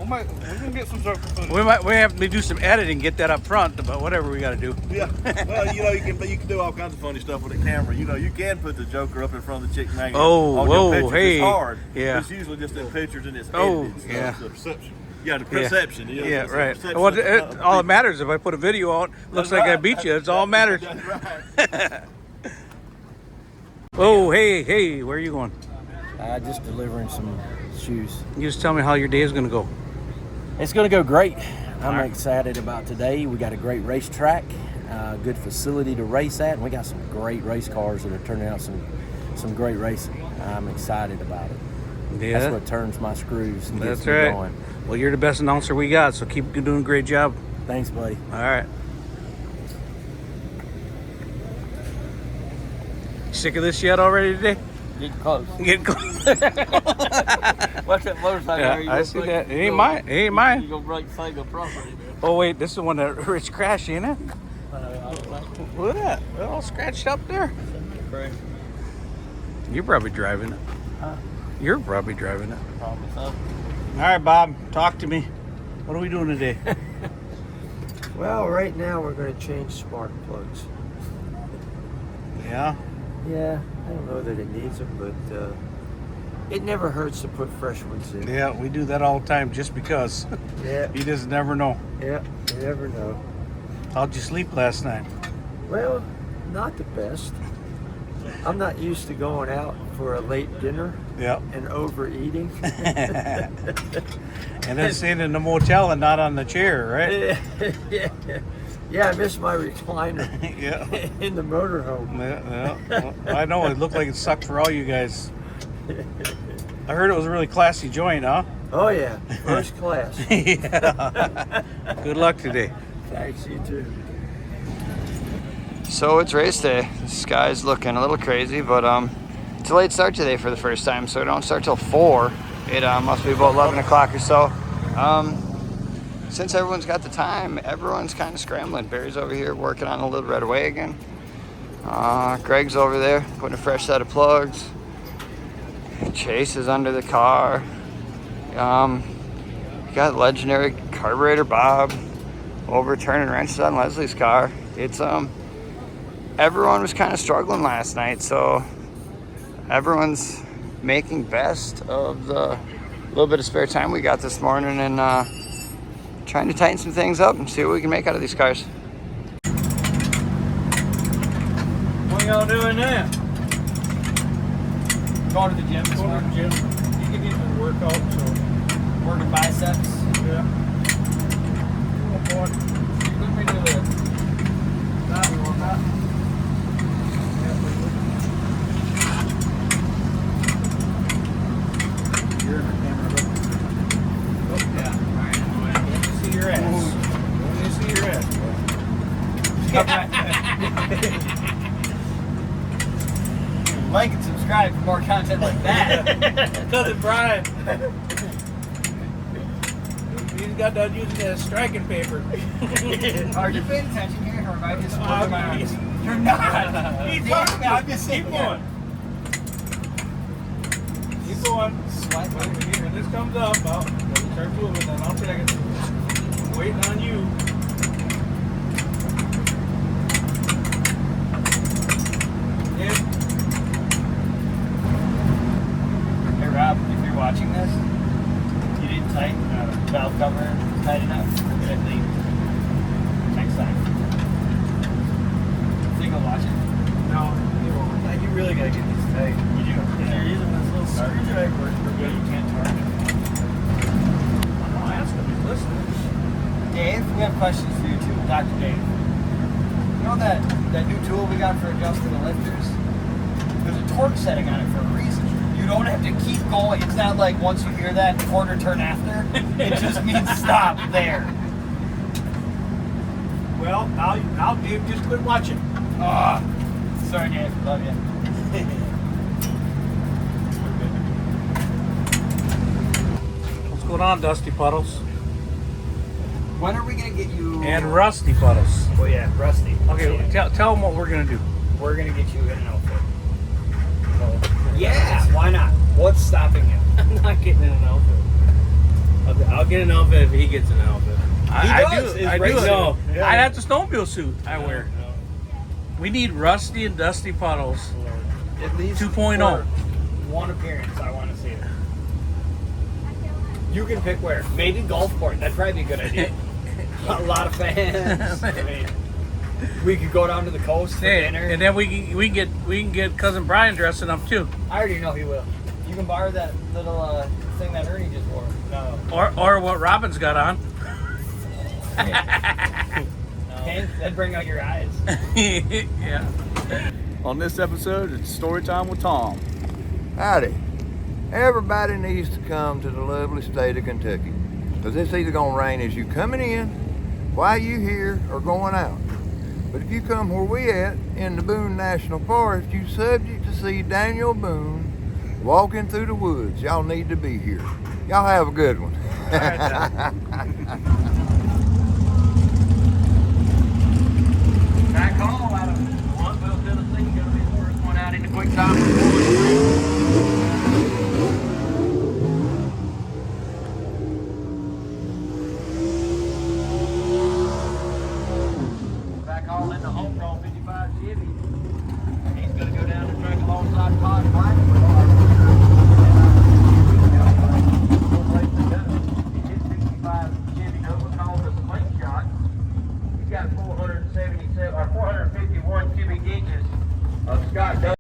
We're gonna get some Joker footage. We have to do some editing, get that up front, but whatever we got to do. Yeah. Well, you can do all kinds of funny stuff with a camera. You can put the Joker up in front of the chick magnet. On your pictures. Hey. It's hard. Yeah. It's usually just in pictures and it's Oh, edited. So yeah. it's the perception. Yeah, the perception. Yeah, right. Well, all that matters if I put a video out, looks like I beat you. It's all that matters. That's right. Oh, hey, where are you going? Just delivering some shoes. You just tell me how your day is going to go. It's going to go great. I'm excited about today. We got a great racetrack, good facility to race at, and we got some great race cars that are turning out some great racing. I'm excited about it. Yeah. That's what turns my screws and That's gets me right. going. Well, you're the best announcer we got, so keep doing a great job. Thanks, buddy. All right. Sick of this yet already today? Getting close. Getting close. Watch that motorcycle. Yeah, I see that. It ain't mine. It ain't mine. You're going to break Fago property, man. Oh, wait. This is the one that Rich crashed, ain't it? Look at that. They're all scratched up there. You're probably driving it. You're probably driving it. Probably so. All right, Bob. Talk to me. What are we doing today? Well, right now we're going to change spark plugs. Yeah? Yeah, I don't know that it needs them, but it never hurts to put fresh ones in. Yeah, we do that all the time just because. Yeah. You just never know. Yeah, you never know. How'd you sleep last night? Well, not the best. I'm not used to going out for a late dinner and overeating. And then sitting in the motel and not on the chair, right? Yeah, I missed my recliner in the motorhome. Yeah. Well, I know, it looked like it sucked for all you guys. I heard it was a really classy joint, huh? Oh, yeah. First class. Yeah. Good luck today. Thanks, you too. So it's race day. The sky's looking a little crazy, but it's a late start today for the first time, so we don't start till 4. It must be about 11 o'clock or so. Since everyone's got the time, everyone's kind of scrambling. Barry's over here working on a little red away again. Greg's over there putting a fresh set of plugs. Chase is under the car. Got legendary carburetor Bob overturning wrenches on Leslie's car. It's everyone was kind of struggling last night, so everyone's making best of the little bit of spare time we got this morning and trying to tighten some things up and see what we can make out of these cars. What are y'all doing now? Going to the gym. Going to the gym. You can get a workout, so Working biceps. yeah. Oh boy. Let me do this. That we want that. You're in the camera, but oh yeah. All right. Let me see your ass. Let me see your ass. Like and subscribe for more content like that. Cousin Brian. He's got done using that striking paper. Are you paying attention here, or am I just working my arms? You're not. Keep Damn it, I'm just Keep going. Keep going. When this comes up, I'll start moving, then I'll check it. I'm waiting on you. Hey Rob, if you're watching this, you didn't tighten the valve cover tight enough. Good leak. Next time. Think I'll watch it? No, you won't. Like, you really gotta get these tight. You do. If you're using this little screwdriver, you can't turn it. I'll ask him. He's listening. Dave, we have questions for you too. Dr. Dave. You know that new tool we got for adjusting the lifters? There's a torque setting on it for a reason. You don't have to keep going. It's not like once you hear that, quarter turn after. It just means stop there. Well, I'll Dave, just quit watching. Oh, sorry, Dave. Love you. What's going on, Dusty Puddles? When are we gonna get you? And Rusty Puddles. Oh yeah, Rusty. Okay, tell them what we're gonna do. We're gonna get you in an outfit. Yeah, why not? What's stopping you? I'm not getting in an outfit. I'll get an outfit if he gets an outfit. I do. No. I have the snowmobile suit I wear. We need Rusty and Dusty Puddles. At least 2.0. One appearance, I want to see it. You can pick where. Maybe Gulfport. That'd probably be a good idea. A lot of fans. I mean, we could go down to the coast for dinner. And then we can get cousin Brian dressing up too. I already know he will. You can borrow that little thing that Ernie just wore. No. Or what Robin's got on. Hank, that'd bring out your eyes. Yeah. On this episode, it's story time with Tom. Howdy. Everybody needs to come to the lovely state of Kentucky, because it's either going to rain as you coming in, while you here, or going out. But if you come where we at, in the Boone National Forest, you subject to see Daniel Boone walking through the woods. Y'all need to be here. Y'all have a good one. Back home out of Longville, Tennessee, gonna be the first one out in the quick time. Back all in the homegrown 55 Chevy. He's gonna go down and track alongside Todd White. His 65 Chevy Nova called the Slingshot. He's got 451 cubic inches of Scott Douglas.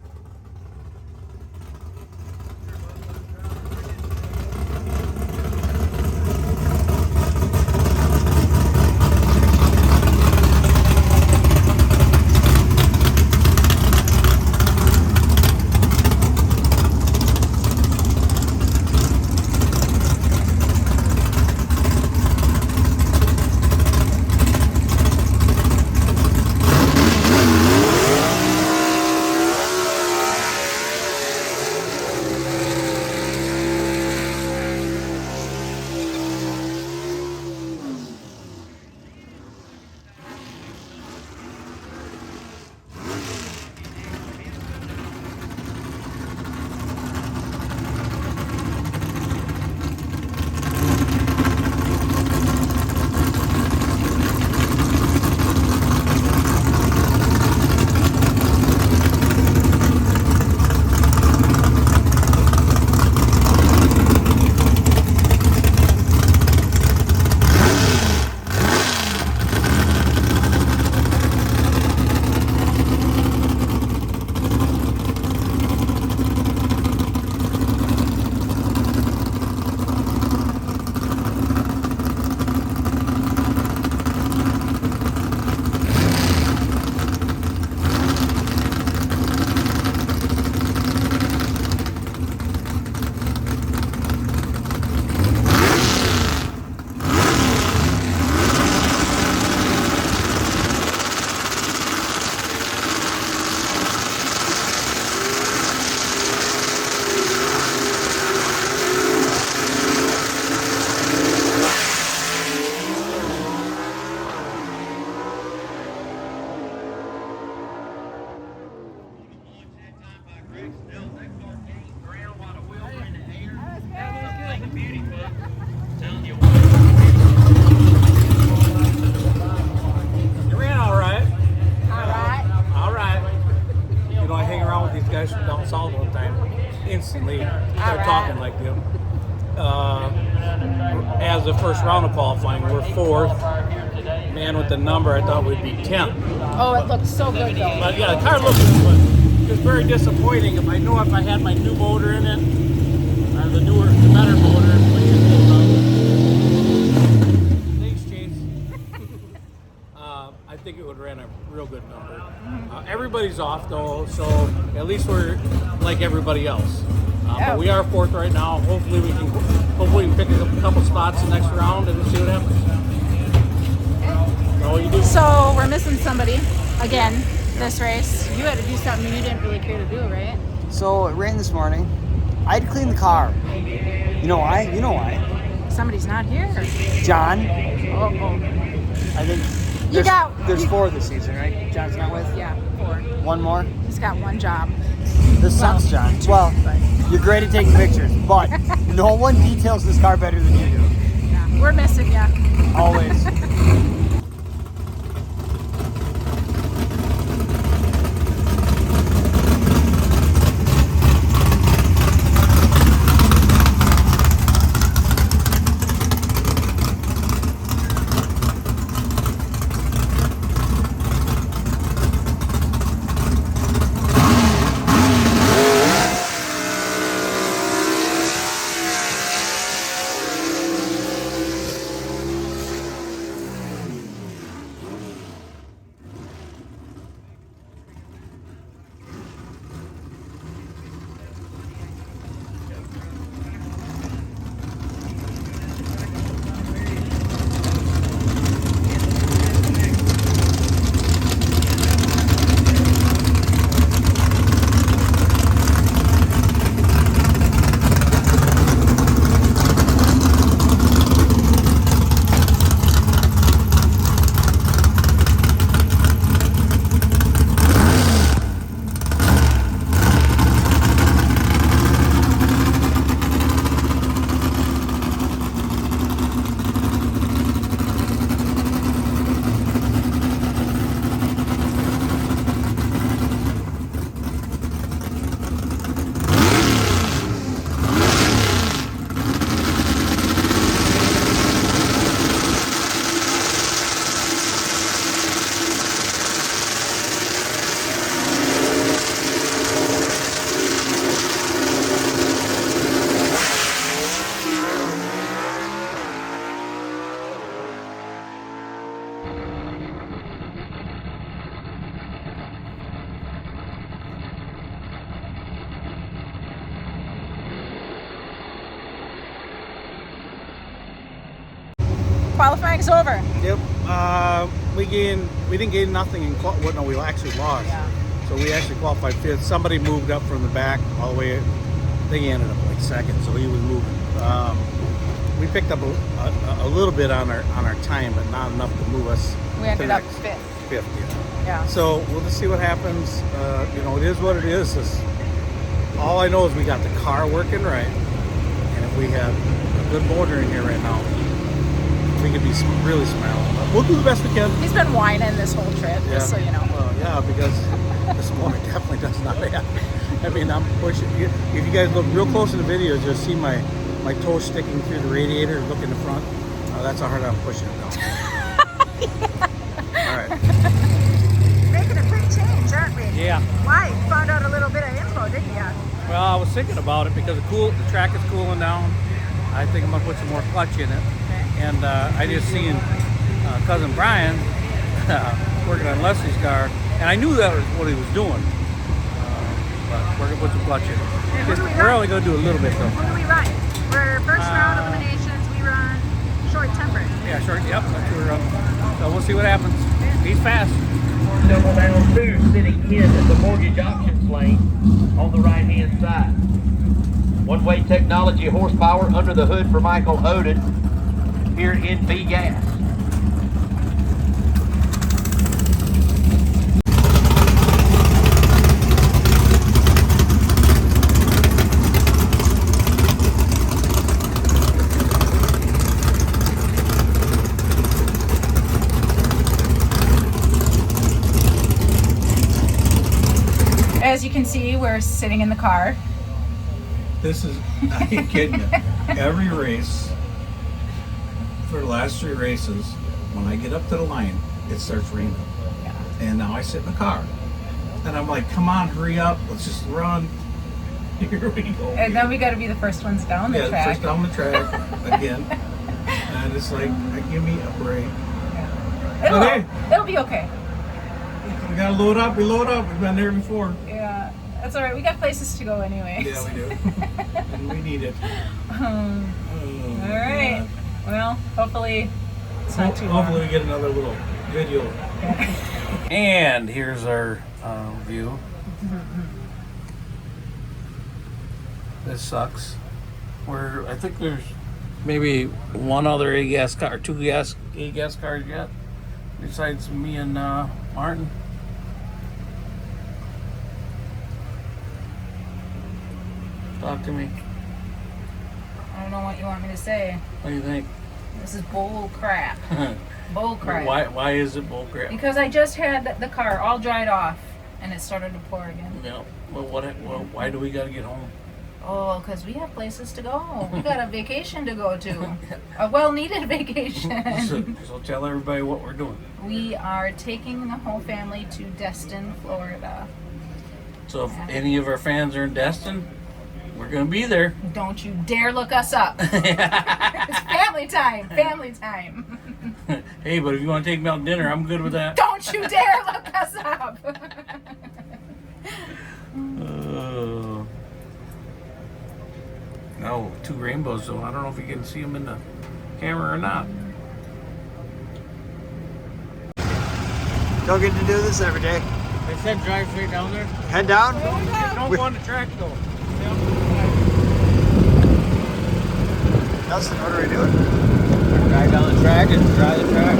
You ran all right. All right. You know, I hang around with these guys from down south all the time. Instantly start talking like them. As the first round of qualifying, we're fourth. Man, with the number, I thought we'd be 10th. Oh, it looks so good though. But yeah, the car looks good, but it's very disappointing. If I had my new motor in it, the better motor, which is thanks, Chase. I think it would run a real good number. Everybody's off though, so at least we're like everybody else. But we are fourth right now. Hopefully we can pick a couple spots the next round and see what happens. all you do. So we're missing somebody again this race. You had to do something you didn't really care to do, right? So it rained this morning. I had to clean the car. You know why? You know why? Somebody's not here. John. Oh. I think there's 4 this season, right? John's not with? Yeah, 4. One more? He's got 1 job. This sucks, John. Well, you're great at taking pictures, but no one details this car better than you do. Yeah, we're missing you. Always. Qualifying's over. Yep. We didn't gain nothing in no, we actually lost. Yeah. So we actually qualified 5th. Somebody moved up from the back all the way. I think he ended up like 2nd, so he was moving. We picked up a little bit on our time, but not enough to move us. We ended up 5th. 5th, Yeah. So we'll just see what happens. It is what it is. All I know is we got the car working right, and if we have a good motor in here right now, we could be really smiling. But we'll do the best we can. He's been whining this whole trip, just so you know. Well, yeah, because this motor definitely does not have. I mean, I'm pushing. If you guys look real close in the video, you'll see my toe sticking through the radiator. Look in the front. That's how hard I'm pushing it now. All right. Making a quick change, aren't we? Yeah. Why? You found out a little bit of info, didn't you? Well, I was thinking about it because the track is cooling down. I think I'm gonna put some more clutch in it. And I just seen cousin Brian working on Leslie's car, and I knew that was what he was doing. But we're gonna put some clutch in it. We're only gonna do a little bit though. Who do we run? We're first round eliminations. We run short tempered. Yeah, short. Yep, that's what we're up. So we'll see what happens. He's fast. Double down two sitting in the mortgage options lane on the right hand side. One-way technology horsepower under the hood for Michael Oden here in B Gas. As you can see, we're sitting in the car. This is, I ain't kidding you. Every race, for the last 3 races, when I get up to the line, it starts raining. Yeah. And now I sit in the car. And I'm like, come on, hurry up, let's just run. Here we go. And then we got to be the first ones down the track. First down the track again. And it's like, give me a break. It'll be okay. We gotta load up, we load up. We've been there before. Yeah, that's all right. We got places to go anyway. Yeah, we do. And we need it. All right. Well, hopefully it's not too long. Hopefully we get another little video. And here's our view. This sucks. I think there's maybe one other A-gas car, two A-gas cars yet, besides me and Martin. Talk to me. I don't know what you want me to say. What do you think? This is bull crap. Bull crap. Why is it bull crap? Because I just had the car all dried off and it started to pour again. Yeah. Well, why do we gotta get home? Oh, because we have places to go. We got a vacation to go to. A well-needed vacation. So tell everybody what we're doing. We are taking the whole family to Destin, Florida. So if any of our fans are in Destin, we're gonna be there. Don't you dare look us up. It's family time. Family time. Hey, but if you want to take me out to dinner, I'm good with that. Don't you dare look us up. No, two rainbows though. I don't know if you can see them in the camera or not. Don't get to do this every day. They said drive straight down there. Head down? Don't go on the track though. Dustin, what are we doing? Drive down the track and dry the track.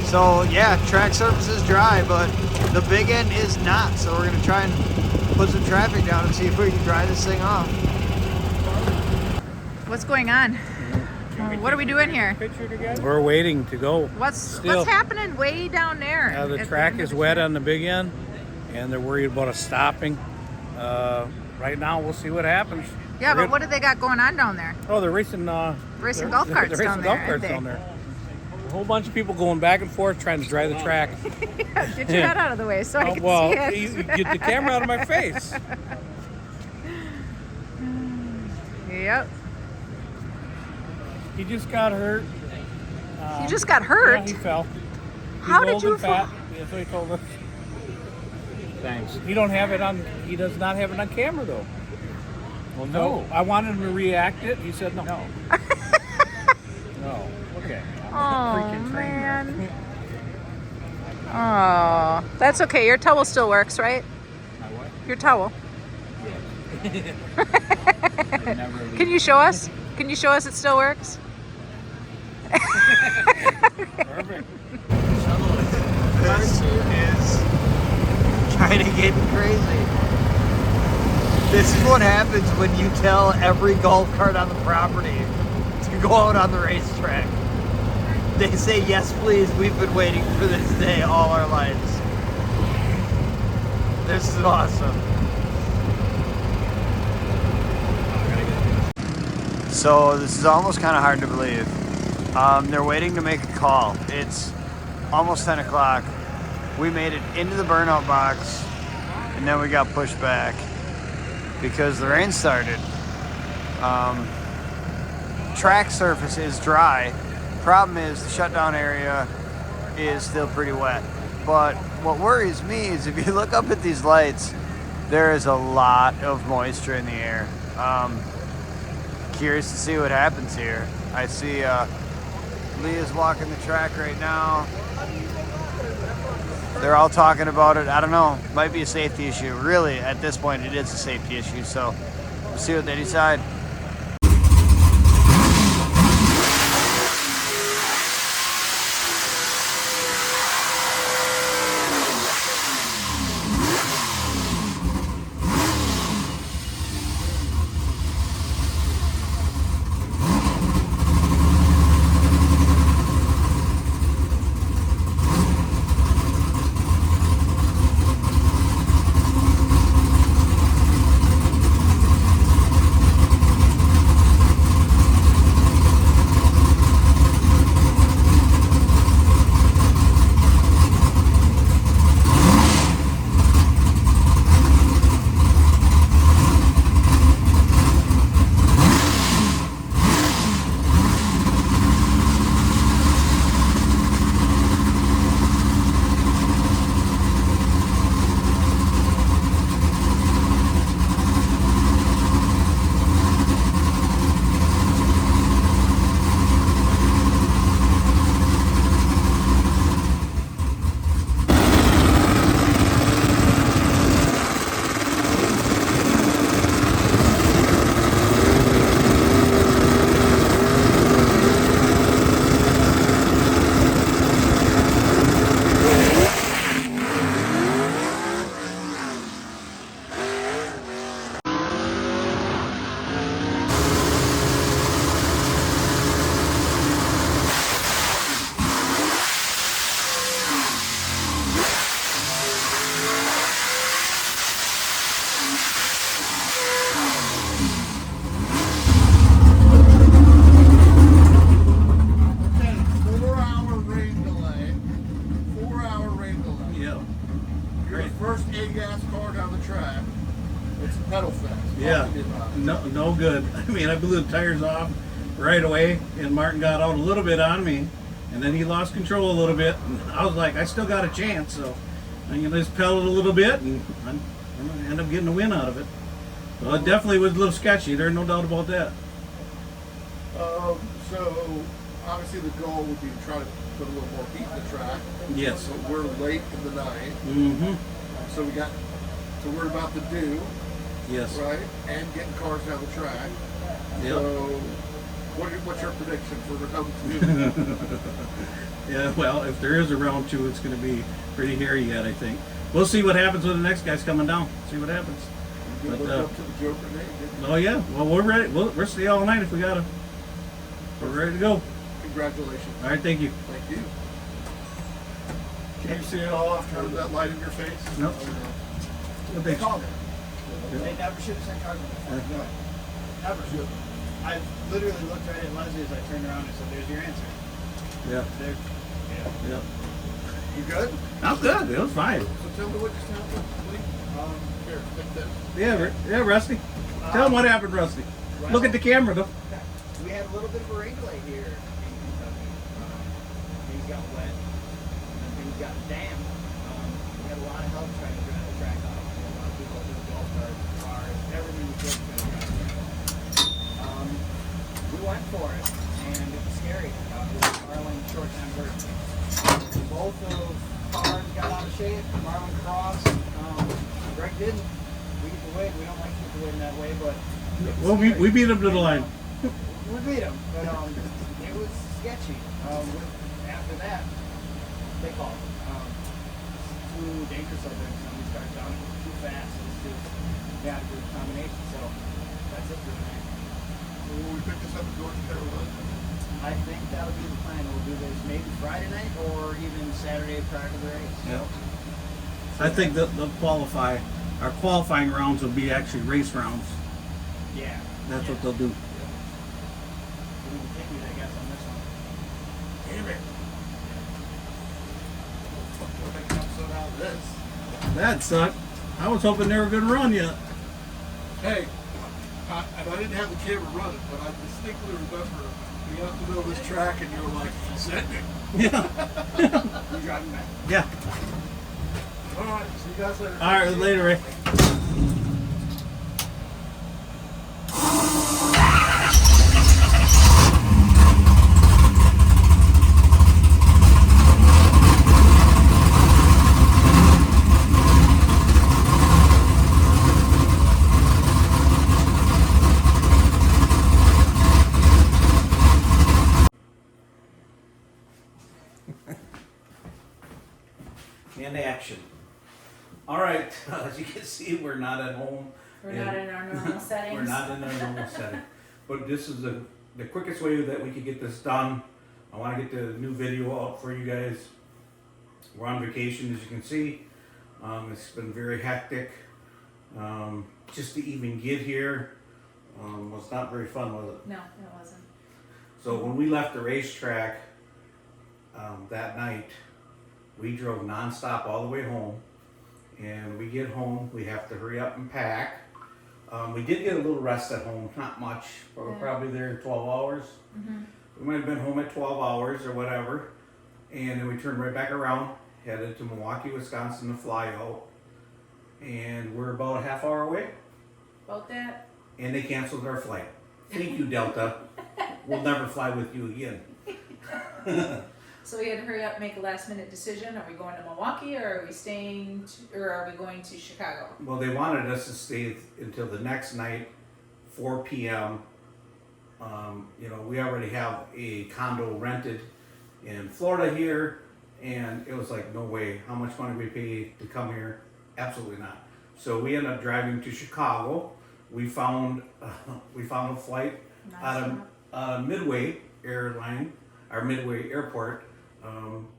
So yeah, track surface is dry, but the big end is not. So we're gonna try and put some traffic down and see if we can dry this thing off. What's going on? What are we doing here? We're waiting to go. What's happening way down there? The track is wet on the big end, and they're worried about us stopping. Right now, we'll see what happens. Yeah, but what do they got going on down there? Oh, they're racing. Racing golf carts down there. Golf carts down there. A whole bunch of people going back and forth trying to dry the track. Get your head out of the way so I can see it. You get the camera out of my face. Yep. He just got hurt. You just got hurt? Yeah, he fell. How did you fall? That's what he told us. Thanks. He don't have it on. He does not have it on camera though. Well, no. I wanted him to react it. He said no. No. Okay. Oh man. Oh, that's okay. Your towel still works, right? My what? Your towel. Can you show us? Can you show us it still works? Perfect. This is kind of getting crazy. This is what happens when you tell every golf cart on the property to go out on the racetrack. They say, yes, please, we've been waiting for this day all our lives. This is awesome. So this is almost kind of hard to believe. They're waiting to make a call. It's almost 10 o'clock. We made it into the burnout box, and then we got pushed back because the rain started. Track surface is dry. Problem is the shutdown area is still pretty wet. But what worries me is if you look up at these lights, there is a lot of moisture in the air. Curious to see what happens here. I see Leah's walking the track right now. They're all talking about it. I don't know. Might be a safety issue. Really, at this point, it is a safety issue. So we'll see what they decide. fast. Yeah, no good. I mean, I blew the tires off right away, and Martin got out a little bit on me, and then he lost control a little bit. And I was like, I still got a chance, so I'm gonna just pedal a little bit, and I'm gonna end up getting a win out of it. Well, it definitely was a little sketchy. There's no doubt about that. So obviously the goal would be to try to put a little more heat in the track. Yes. So we're late in the night. Mm-hmm. So we're about to do. Yes. Right? And getting cars down the track. Yep. So what's your prediction for round 2? Yeah, well, if there is a round 2, it's going to be pretty hairy yet, I think. We'll see what happens when the next guy's coming down. See what happens. You But, look up to the Joker name, oh, yeah. Well, we're ready. We'll stay all night if we got to. We're ready to go. Congratulations. All right, thank you. Thank you. Can you see it all after that light in your face? Nope. What They called it. They never should have sent cars. No. Never should. I literally looked right at Leslie as I turned around and said, "There's your answer." Yeah. There. Yeah. You good? I'm good. It was fine. So tell me what just happened, please. Here, take this. Yeah, Rusty. Tell him what happened, Rusty. Look at the camera, though. We had a little bit of a rain delay here in Kentucky. Things got wet, and things got damp. We had a lot of help trying to drive the track off. A lot of people doing golf carts, cars, everything was good to drive. We went for it, and it was scary. We were Marlin short-tempered. Both of cars got out of shape. Marlin crossed. Greg didn't. We get the win. We don't like to get the win that way, but Well, we beat him to the line. we beat him, but it was sketchy. After that, they called too dangerous over there. Somebody started down too fast. It's just got to do a combination. So that's it for tonight. Will we pick this up in North Carolina? I think that'll be the plan. We'll do this maybe Friday night or even Saturday prior to the race. Yeah. I think that they'll qualify. Our qualifying rounds will be actually race rounds. Yeah. That's what they'll do. We'll take it, I guess, on this one. Damn it. We'll make an episode out of this. That sucked. I was hoping they were going to run yet. Hey, and I didn't have the camera running, but I distinctly remember we got in the middle of this track and you were like, send it. Yeah. You driving back? Yeah. All right, see you guys later. All right, later, Ray. And action. All right, as you can see, we're not at home. We're not in our normal settings. We're not in our normal setting. But this is the quickest way that we could get this done. I want to get the new video out for you guys. We're on vacation, as you can see. It's been very hectic. Just to even get here was not very fun, was it? No, it wasn't. So when we left the racetrack that night, we drove nonstop all the way home. And we get home, we have to hurry up and pack. We did get a little rest at home, not much, but we're probably there in 12 hours. Mm-hmm. We might have been home at 12 hours or whatever. And then we turned right back around, headed to Milwaukee, Wisconsin to fly out. And we're about a half hour away. About that? And they canceled our flight. Thank you, Delta. We'll never fly with you again. So we had to hurry up and make a last minute decision. Are we going to Milwaukee or are we staying or are we going to Chicago? Well, they wanted us to stay until the next night, 4 p.m. We already have a condo rented in Florida here, and it was like, no way. How much money we pay to come here? Absolutely not. So we ended up driving to Chicago. We found a flight out of Midway Airline, our Midway Airport,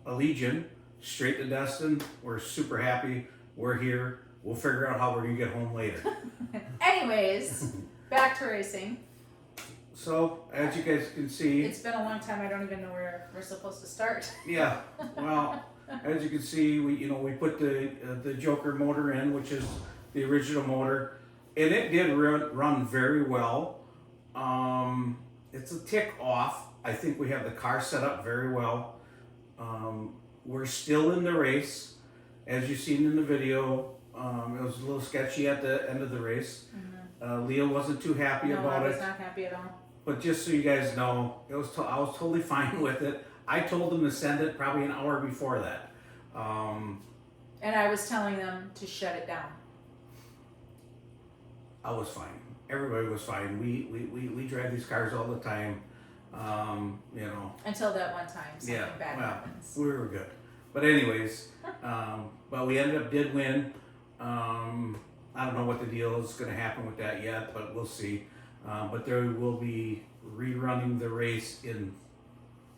Allegiant, straight to Destin. We're super happy. We're here. We'll figure out how we're gonna get home later. Anyways, back to racing. So, as you guys can see, It's been a long time. I don't even know where we're supposed to start. yeah. Well, as you can see, we put the Joker motor in, which is the original motor. And it did run very well. It's a tick off. I think we have the car set up very well. We're still in the race. As you've seen in the video, it was a little sketchy at the end of the race. Leah wasn't too happy about it. I was not happy at all. But just so you guys know, I was totally fine with it. I told them to send it probably an hour before that. And I was telling them to shut it down. I was fine. Everybody was fine. We drive these cars all the time. You know. Until that one time something bad happens. We were good. But anyways, but we did win. I don't know what the deal is going to happen with that yet, but we'll see. But there will be rerunning the race in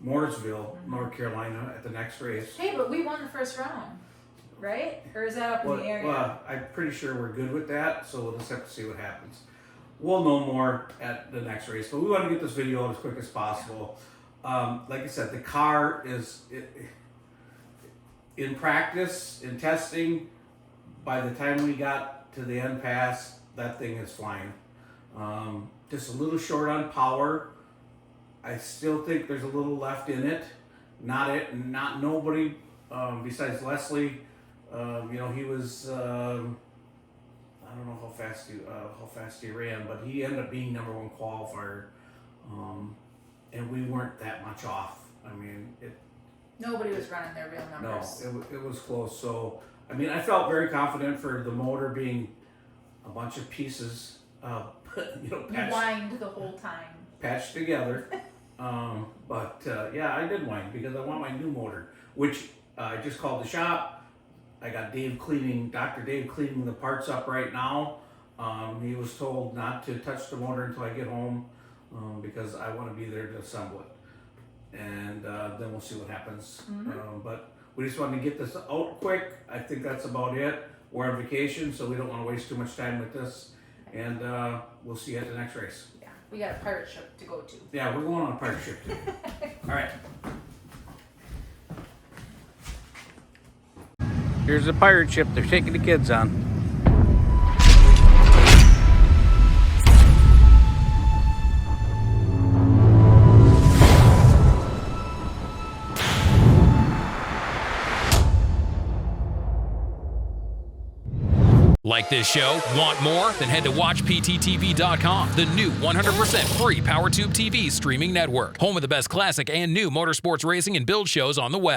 Mooresville, North Carolina at the next race. Hey, but we won the first round, right? Or is that up in the air? Well, I'm pretty sure we're good with that, so we'll just have to see what happens. We'll know more at the next race, but we want to get this video out as quick as possible. Like I said, the car is in practice, in testing. By the time we got to the end pass, that thing is flying. Just a little short on power. I still think there's a little left in it. Not nobody besides Leslie. You know, he was. I don't know how fast he ran, but he ended up being #1 qualifier, and we weren't that much off. I mean, nobody was running their real numbers. No, it was close. So I mean, I felt very confident for the motor being a bunch of pieces, you know, whined the whole time, patched together. But yeah, I did whine because I want my new motor, which I just called the shop. I got Dr. Dave cleaning the parts up right now. He was told not to touch the motor until I get home because I want to be there to assemble it. And then we'll see what happens. But we just wanted to get this out quick. I think that's about it. We're on vacation, so we don't want to waste too much time with this. And we'll see you at the next race. Yeah, we got a pirate ship to go to. Yeah, we're going on a pirate ship too. All right. Here's the pirate ship they're taking the kids on. Like this show? Want more? Then head to WatchPTTV.com, the new 100% free PowerTube TV streaming network. Home of the best classic and new motorsports racing and build shows on the web.